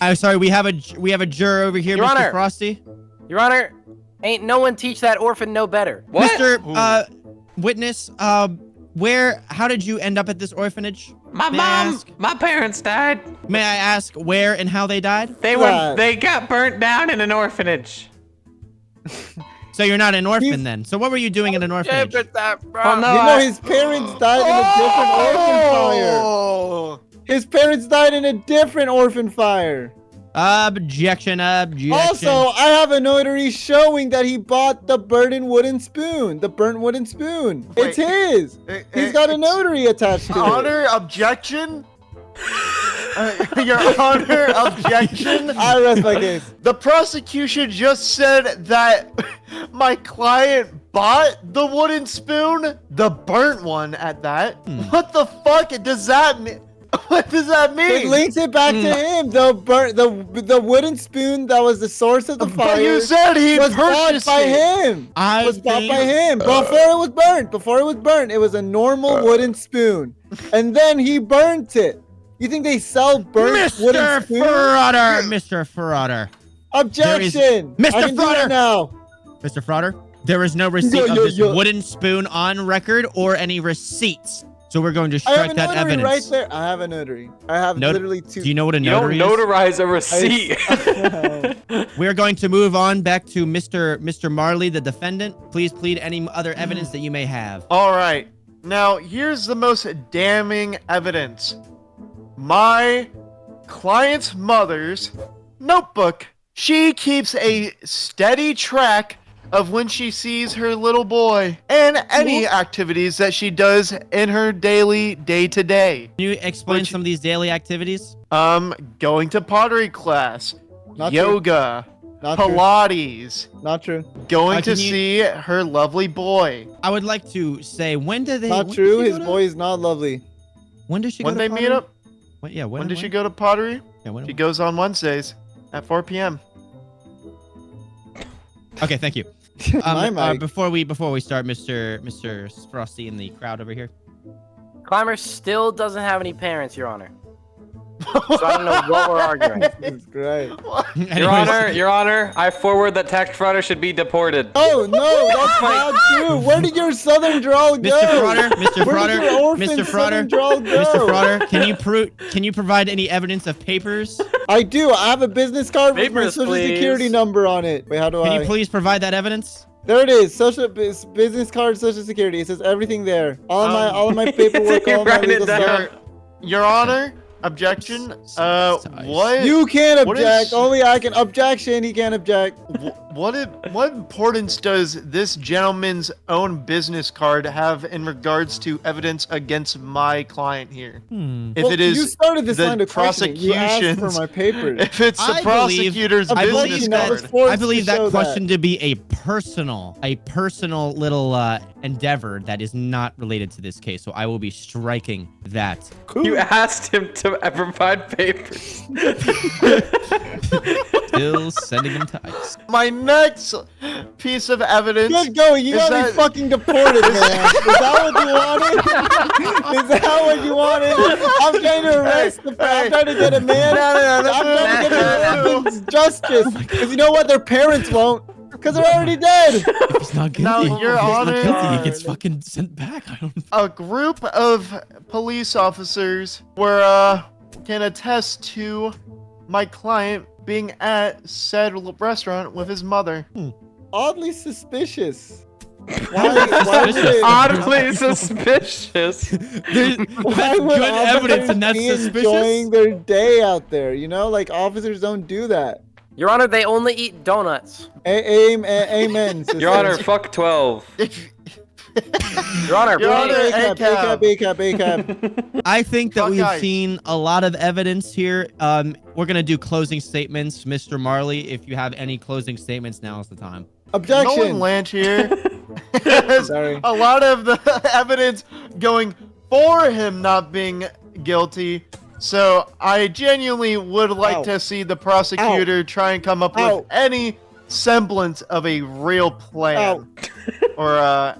E: I'm sorry, we have a juror over here,
A: Your
E: Mr.
A: Honor.
E: Frosty.
A: Your Honor, ain't no one teach that orphan no better.
B: What?
E: Mr. Witness, how did you end up at this orphanage?
I: My
E: May I
I: mom,
E: ask?
I: my parents died.
E: May I ask where and how they died?
I: They got burnt down in an orphanage.
E: So you're not an orphan then. So what were you doing in an orphanage?
I: Oh no,
C: You know his parents died in a different orphan fire.
G: Oh!
C: His parents died in a different orphan fire.
E: Objection.
C: Also, I have a notary showing that he bought the burnt wooden spoon. It's his. He's got a notary attached to it.
G: Honor, objection? Your Honor, objection?
C: I rest my case.
G: The prosecution just said that my client bought the wooden spoon, the burnt one at that. What the fuck does that mean? What does that
C: It
G: mean?
C: links it back to him. The wooden spoon that was the source of the fire.
G: But you said he
C: was bought
G: purchased
C: by
G: it.
C: him. Was bought by him before it was burnt. It was a normal wooden spoon, and then he burnt it. You think they sell burnt wooden
E: Mr.
C: spoons?
E: Mr. Frauder.
C: Objection!
E: Mr.
C: I can do
E: Frauder!
C: that now.
E: Mr. Frauder, there is no receipt of this wooden spoon on record or any receipts. So we're going to
C: I have
E: strike
C: a
E: that
C: notary
E: evidence.
C: right there. I have a notary. I have literally two.
E: Do you know what a
B: You don't
E: notary is?
B: notarize a receipt.
E: We're going to move on back to Mr. Marley, the defendant. Please plead any other evidence that you may have.
G: All right. Now, here's the most damning evidence. My client's mother's notebook, she keeps a steady track of when she sees her little boy and any activities that she does in her daily day-to-day.
E: Can you explain
G: Which-
E: some of these daily activities?
G: Going to pottery class,
C: Not true.
G: yoga,
C: Not true.
G: Pilates,
C: Not true.
G: going to
E: Can you-
G: see her lovely boy.
E: I would like to say, when do they?
C: Not
E: when
C: true.
E: does she
C: His
E: go
C: boy is not lovely.
E: To, when does she
G: When
E: go
G: they
E: to
G: meet
E: pottery?
G: up,
E: When, yeah.
G: when does she go to pottery?
E: Yeah, when,
G: She goes on Wednesdays at 4 p.m.
E: Okay, thank you.
C: My mic.
E: Before we start, Mr. Frosty in the crowd over here.
A: Climber still doesn't have any parents, Your Honor. So I don't know what we're arguing.
C: It's great.
B: Your Honor, I forward that TAXFRAUDER should be deported.
C: Oh no, that's not true. Where did your southern drawl go?
E: Mr. Frauder, Mr.
C: Where
E: Frauder,
C: did your orphan
E: Mr.
C: southern
E: Frauder,
C: drawl go?
E: Mr. Frauder, can you provide any evidence of papers?
C: I do. I have a business card with my
A: Papers,
C: social
A: please.
C: security number on it. Wait, how do
E: Can
C: I?
E: you please provide that evidence?
C: There it is. Business card, social security. It says everything there. All of my paperwork, all my
A: Write it
C: legal
A: down.
C: stuff.
G: Your Honor, objection. What?
C: You can't
G: What
C: object.
G: is-
C: Only I can. Objection. He can't object.
G: What importance does this gentleman's own business card have in regards to evidence against my client here? If
C: Well,
G: it is
C: you started this
G: the
C: line of questioning. You asked for
G: prosecution's-
C: my papers.
G: if it's the
E: I believe-
G: prosecutor's
C: I believe
G: business
C: you know,
G: card.
C: it's forced
E: I believe
C: to show
E: that question to be a personal little endeavor that is not related to this case. So I will be striking that.
B: You asked him to provide papers.
E: Still sending them to ICE.
G: My next piece of evidence.
C: Good going. You
G: Is
C: gotta be
G: that-
C: fucking deported, man. Is that what you wanted? Is that what you wanted? I'm trying to arrest the. I'm trying to get a man. I'm trying to get an orphan's justice. Because you know what? Their parents won't. Because they're already dead.
E: If he's not guilty,
G: Now,
E: if
G: Your
E: he's not
G: Honor-
E: guilty, he gets fucking sent back. I don't.
G: A group of police officers were can attest to my client being at said restaurant with his mother.
C: Oddly suspicious. Why would it-
B: Oddly suspicious.
C: Why
E: That's
C: would
E: good evidence, and that's
C: officers be
E: suspicious.
C: enjoying their day out there? You know, like officers don't do that.
A: Your Honor, they only eat donuts.
C: Amen. sister.
B: Your Honor, fuck 12.
A: Your Honor,
G: Your Honor,
A: please.
C: ACAB.
E: I think that
G: Fuck
E: we've
G: ICE.
E: seen a lot of evidence here. We're gonna do closing statements, Mr. Marley. If you have any closing statements, now is the time.
G: Nolan
C: Objection.
G: Lanch here has
C: Sorry.
G: a lot of the evidence going for him not being guilty. So I genuinely would like
C: Ow.
G: to see the prosecutor try and come up
C: Ow.
G: with any semblance of a real plan or a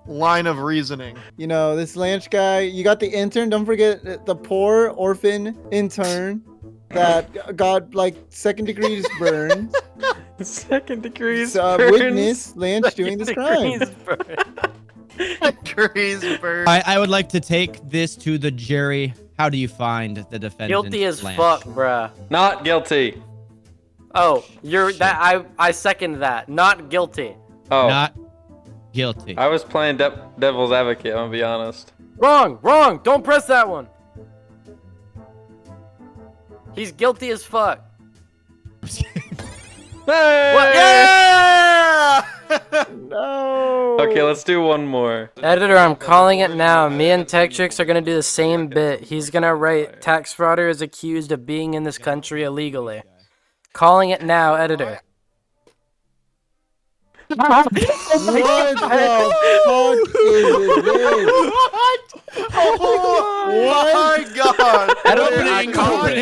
G: line of reasoning.
C: You know, this Lanch guy, you got the intern. Don't forget the poor orphan intern that got like second degree burns.
B: Second degrees.
C: Witness Lanch doing this crime.
G: Degrees burn.
E: I would like to take this to the jury. How do you find the defendant?
A: Guilty as
E: Lance?
A: fuck, bruh.
B: Not guilty.
A: Oh, you're that. I second that. Not guilty.
B: Oh,
E: Not guilty.
B: I was playing devil's advocate, I'm gonna be honest.
A: Wrong. Wrong. Don't press that one. He's guilty as fuck.
B: Hey!
A: What?
G: Yeah!
C: No.
B: Okay, let's do one more.
A: Editor, I'm calling it now. Me and Techtrix are gonna do the same bit. He's gonna write TAXFRAUDER is accused of being in this country illegally. Calling it now, editor.
C: What the fuck is this?
G: What? Oh my god!
E: Opening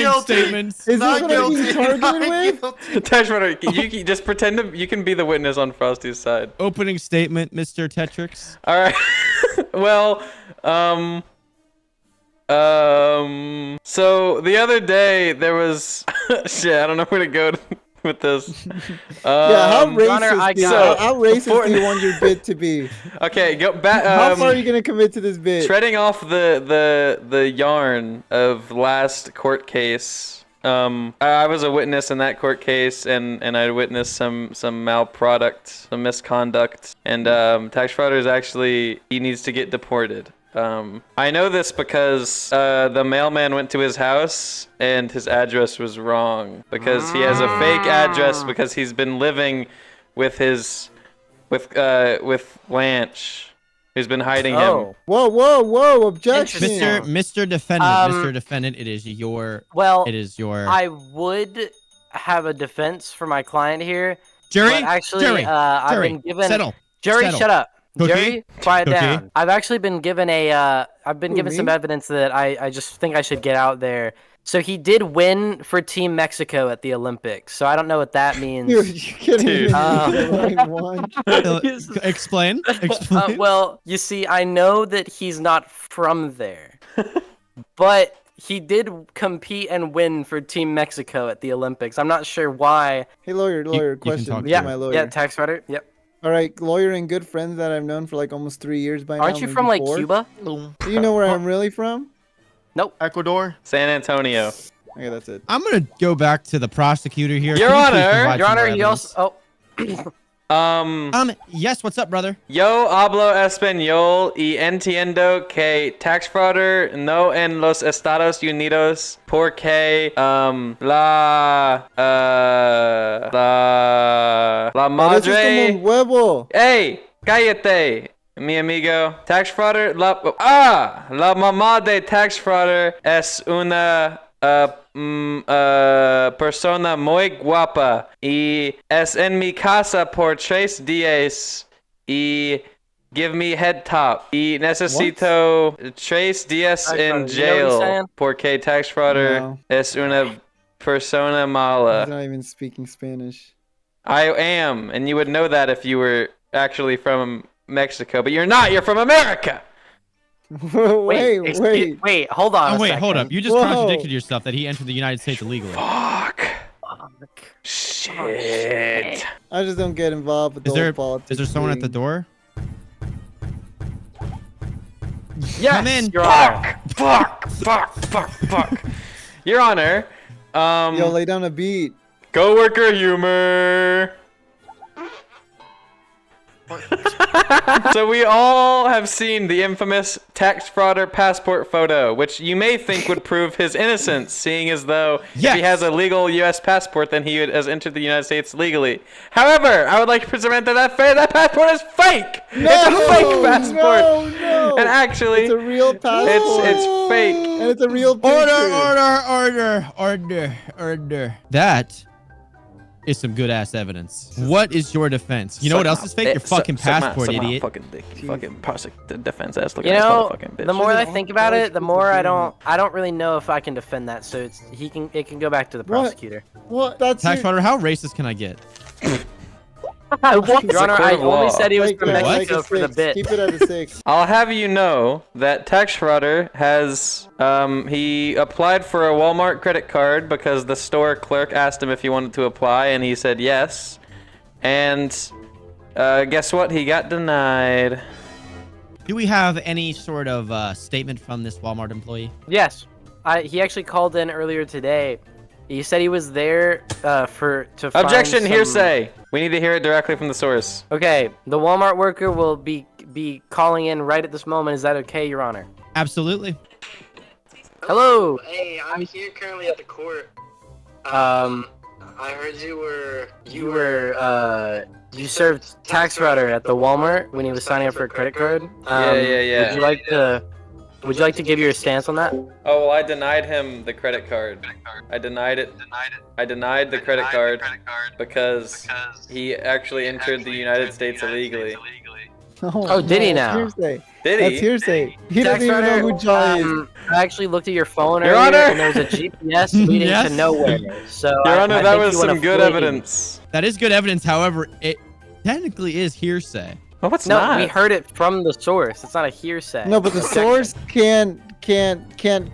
G: guilty.
E: statements.
C: Is this
G: Not
C: what I'm being
G: guilty.
C: targeted
G: Not
C: with?
G: guilty.
B: Tashmara, you just pretend you can be the witness on Frosty's side.
E: Opening statement, Mr. Tetrix.
B: All right. Well, so the other day there was shit. I don't know where to go with this.
C: Yeah, how
A: Connor, I
C: racist,
A: got-
C: how racist do you want your bit to be?
B: Okay, go back.
C: How far are you gonna commit to this bit?
B: Treading off the yarn of last court case. I was a witness in that court case, and I witnessed some malproduct, some misconduct, and TAXFRAUDER is actually, he needs to get deported. I know this because the mailman went to his house and his address was wrong because he has a fake address because he's been living with Blanche, who's been hiding him.
A: Oh.
C: Whoa! Objection.
E: Mr. Defendant, Mr. Defendant, it is your.
A: Well,
E: It is your.
A: I would have a defense for my client here.
E: Jury.
A: But actually,
E: Jury.
A: I've
E: Jury.
A: been given.
E: Settle.
A: Jury,
E: Settle.
A: shut up.
E: Cookie?
A: Jury, quiet
E: Cookie?
A: down. I've actually been given some
C: me?
A: evidence that I just think I should get out there. So he did win for Team Mexico at the Olympics. So I don't know what that means.
C: Dude, you can't
B: Dude.
C: even the right one.
E: Explain. Explain.
A: Well, you see, I know that he's not from there, but he did compete and win for Team Mexico at the Olympics. I'm not sure why.
C: Hey, lawyer,
E: can
C: question
E: talk
C: to
E: to
C: my
E: me.
C: lawyer.
A: Yeah, TAXFRAUDER. Yep.
C: All right, lawyer and good friends that I've known for like almost 3 years by now.
A: Aren't you
C: maybe
A: from like
C: 4.
A: Cuba?
C: Do you know where I'm really from?
G: Ecuador.
B: San Antonio.
C: Okay, that's it.
E: I'm gonna go back to the prosecutor here.
B: Your
E: Can you please
B: Honor.
E: provide
A: Your
E: some
A: Honor,
E: more
A: he
E: evidence?
A: also. Oh.
E: Yes. What's up, brother?
B: Yo hablo español y entiendo que TAXFRAUDER no en los Estados Unidos porque la
C: Pero eso es como
B: madre.
C: un huevo.
B: Hey, cállate, mi amigo. TAXFRAUDER, la mamá de TAXFRAUDER es una persona muy guapa y es en mi casa por 3 días y give me head top y necesito 3 días
A: TAXFRAUDER,
B: in
A: you know what he's
B: jail
A: saying?
B: porque TAXFRAUDER
C: No.
B: es una persona
C: He's
B: mala.
C: not even speaking Spanish.
B: I am, and you would know that if you were actually from Mexico, but you're not. You're from America.
A: Wait, hold on.
E: Oh
A: a
E: wait,
A: second.
E: hold up. You just
C: Whoa.
E: contradicted yourself that he entered the United States illegally.
B: Fuck.
A: Fuck.
B: Shit.
C: I just don't get involved with
E: Is
C: the
E: there
C: whole politics.
E: is there someone at the
C: thing.
E: door?
A: Yes,
E: Come in.
A: Your Honor.
B: Fuck. Your Honor,
C: Yo, lay down a beat.
B: coworker humor. So we all have seen the infamous TAXFRAUDER passport photo, which you may think would prove his innocence, seeing as though if
E: Yes.
B: he has a legal U.S. passport, then he has entered the United States legally. However, I would like to present that passport is fake. It's a fake passport.
C: No.
B: And actually,
C: It's a real passport.
B: it's fake.
C: And it's a real picture.
E: Order. That is some good ass evidence. What is your defense? You know what else is fake? Your fucking passport, idiot.
B: Fucking dick. Fucking defense ass looking
A: You
B: ass
A: know,
B: motherfucking bitch.
A: the more I
C: Should've
A: think
C: all
A: about
C: always
A: it, the
C: put
A: more
C: the
A: I
C: video.
A: don't really know if I can defend that. So it can go back to the
C: What?
A: prosecutor.
C: What? That's
E: Tax
C: it.
E: fraud, how racist can I get?
A: Your Honor,
B: court
A: I
B: of
A: only
B: law.
A: said he was from
E: What?
A: Mexico for the bit.
C: Keep it at a 6.
B: I'll have you know that TAXFRAUDER has he applied for a Walmart credit card because the store clerk asked him if he wanted to apply, and he said yes. And guess what? He got denied.
E: Do we have any sort of statement from this Walmart employee?
A: Yes, he actually called in earlier today. He said he was there to find
B: Objection,
A: some-
B: hearsay. We need to hear it directly from the source.
A: Okay, the Walmart worker will be calling in right at this moment. Is that okay, Your Honor?
E: Absolutely.
A: Hello.
J: Hey, I'm here currently at the court. I heard
A: you served TAXFRAUDER at the Walmart when he was signing up for a credit card.
B: Yeah.
A: Would you like to give your stance on that?
B: Oh, well, I denied him the credit card. I denied it. I denied the credit card because he actually entered the United States illegally.
A: Oh, did he now?
C: Hearsay.
B: Did
C: That's
B: he?
C: hearsay. He doesn't even know who Jaw is.
A: I actually looked at your phone
B: Your
A: earlier,
B: Honor!
A: and there was a GPS leading
E: Yes?
A: to nowhere. So
B: Your Honor, that
A: think
B: was
A: you wanna
B: some good
A: flee.
B: evidence.
E: That is good evidence. However, it technically is hearsay.
B: Oh, it's
A: No,
B: not.
A: we heard it from the source. It's not a hearsay.
C: No, but the source can't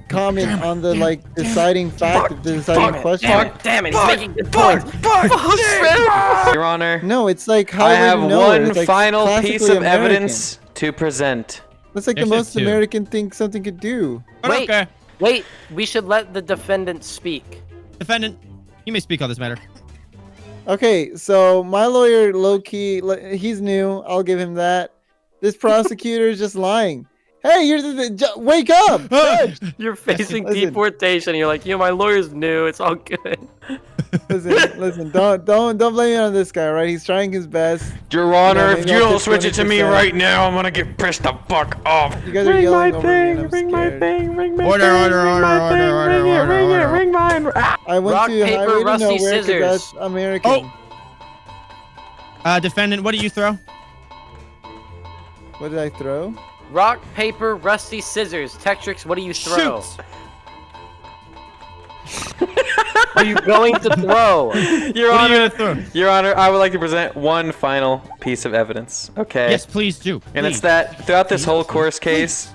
C: comment on the like deciding fact, the deciding question.
A: Damn it, he's making good points.
B: Your Honor,
C: No, it's like how
B: I
C: would
B: have
C: you know?
B: one
C: It's like
B: final piece
C: classically
B: of
C: American.
B: evidence to present.
C: That's like the
E: Yes,
C: most
E: yes, too.
C: American thing something could do.
E: But
A: Wait.
E: okay.
A: Wait, we should let the defendant speak.
E: Defendant, you may speak on this matter.
C: Okay, so my lawyer, low key, he's new. I'll give him that. This prosecutor is just lying. Hey, wake up! Judge.
A: You're facing
C: Listen.
A: deportation. You're like, my lawyer's new. It's all good.
C: Listen. Don't blame it on this guy, right? He's trying his best.
B: Your Honor,
C: maybe
B: if you
C: I'll
B: don't
C: take
B: switch it to me
C: 20%.
B: right now, I'm gonna get pissed the fuck off.
C: You guys are yelling over me, and I'm scared.
I: ring my
E: Order, order, order.
I: ring mine.
C: I went
A: Rock,
C: to
A: paper,
C: highway to
A: rusty
C: nowhere 'cause
A: scissors.
C: that's American.
E: Defendant, what do you throw?
C: What did I throw?
A: Rock, paper, rusty scissors. Textrix, what do you throw?
E: Shoot.
A: Are you going to throw?
B: Your
E: What are you
B: Honor,
E: gonna throw?
B: Your Honor, I would like to present one final piece of evidence. Okay.
E: Yes, please do.
B: And it's
E: Please.
B: that throughout this whole court case,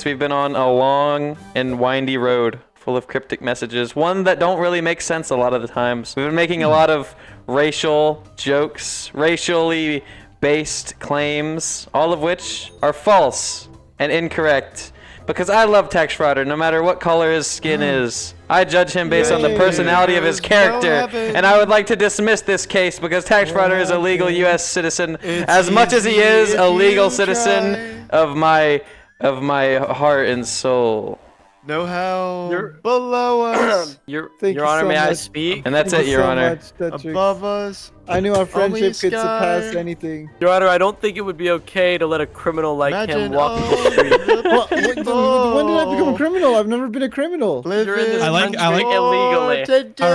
B: we've been on a long and windy road full of cryptic messages. One that don't really make sense a lot of the times. We've been making a lot of racial jokes, racially based claims, all of which are false and incorrect. Because I love TAXFRAUDER, no matter what color his skin is. I judge him based on the
G: Yay.
B: personality of his
G: What
B: character.
G: happened?
B: And I would like to dismiss this case because TAXFRAUDER is a legal U.S. citizen as much as he is a legal citizen of my heart and soul.
G: Know how
A: You're-
G: below us,
A: Your
C: Thank
A: Your
C: you
A: Honor,
C: so
A: may I
C: much.
A: speak?
B: And that's
C: Thank
B: it,
C: you
B: Your
C: so
B: Honor.
C: much, Tetrix.
G: above us.
C: I knew our
G: Only
C: friendship could surpass
G: sky.
C: anything.
A: Your Honor, I don't think it would be okay to let a criminal like him
G: Imagine
A: walk the
G: all
A: street.
G: the
C: Well, when did I become a
G: people
C: criminal? I've never been a criminal.
A: You're in this
E: I like-
A: country illegally.
G: today.
E: All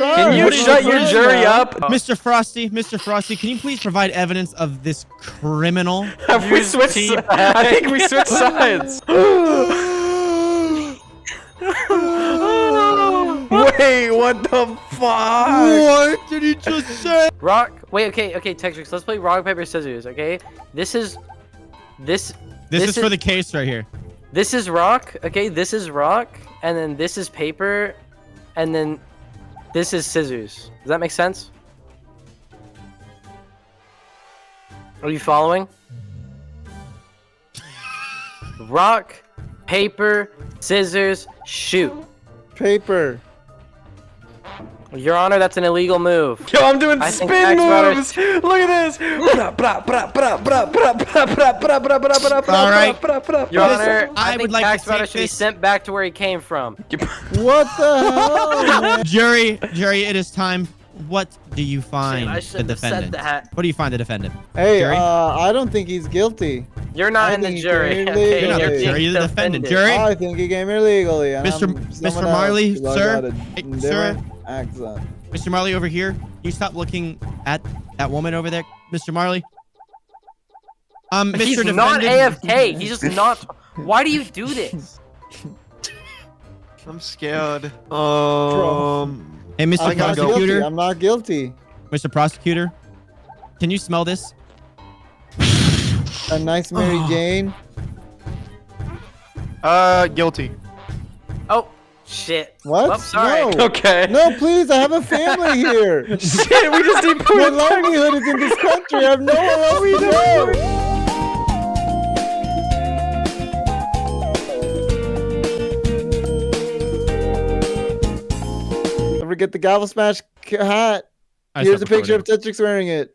E: right.
B: Can you
C: What are you
B: shut your
C: doing
B: jury
C: now?
B: up?
E: Mr. Frosty, can you please provide evidence of this criminal?
B: Have we switched? I think we switched sides. Wait, what the fuck?
G: What did he just say?
A: Rock. Wait. Okay. Textrix. Let's play rock paper scissors. Okay. This is
E: For the case right here.
A: This is rock. Okay. This is rock, and then this is paper, and then this is scissors. Does that make sense? Are you following? Rock, paper, scissors, shoot.
C: Paper.
A: Your Honor, that's an illegal move.
B: Yo, I'm doing
A: I think
B: spin
A: TAXFRAUDER-
B: moves. Look at this. All
E: right.
A: Your Honor,
E: I
A: I
E: would
A: think
E: like to
A: TAXFRAUDER
E: take
A: should be
E: this-
A: sent back to where he came from.
C: What the hell, man?
E: Jury, it is time. What do you find
A: I
E: the
A: shouldn't have said
E: defendant?
A: that.
E: What do you find the defendant?
C: Hey,
E: Jury?
C: I don't think he's guilty.
A: You're not
C: I
A: in the
C: think he
A: jury.
C: came
A: Okay,
C: You're not
E: the
A: being
E: jury, you're the defendant.
A: defended.
E: Jury?
C: I think he came here legally. And
E: Mr.
C: I'm
E: Mr.
C: someone else,
E: Marley,
C: 'cause I
E: sir?
C: got a
E: Hey,
C: different accent.
E: Mr. Marley over here. Can you stop looking at that woman over there, Mr. Marley? Mr.
A: He's
E: defendant.
A: not AFK. He's just not. Why do you do this?
G: I'm scared.
E: Hey, Mr.
C: I'm not guilty.
E: Prosecutor.
C: I'm not guilty.
E: Mr. Prosecutor. Can you smell this?
C: A nice Mary Jane.
G: Guilty.
A: Oh, shit.
C: What?
A: Oh, sorry.
C: No.
B: Okay.
C: No, please. I have a family here.
B: Shit, we just
C: My
B: deported.
C: livelihood is in this country. I have nowhere else to go. Don't forget the Gavel Smash hat.
E: I
C: Here's a
E: stopped
C: picture of
E: recording.
C: Tetrix wearing it.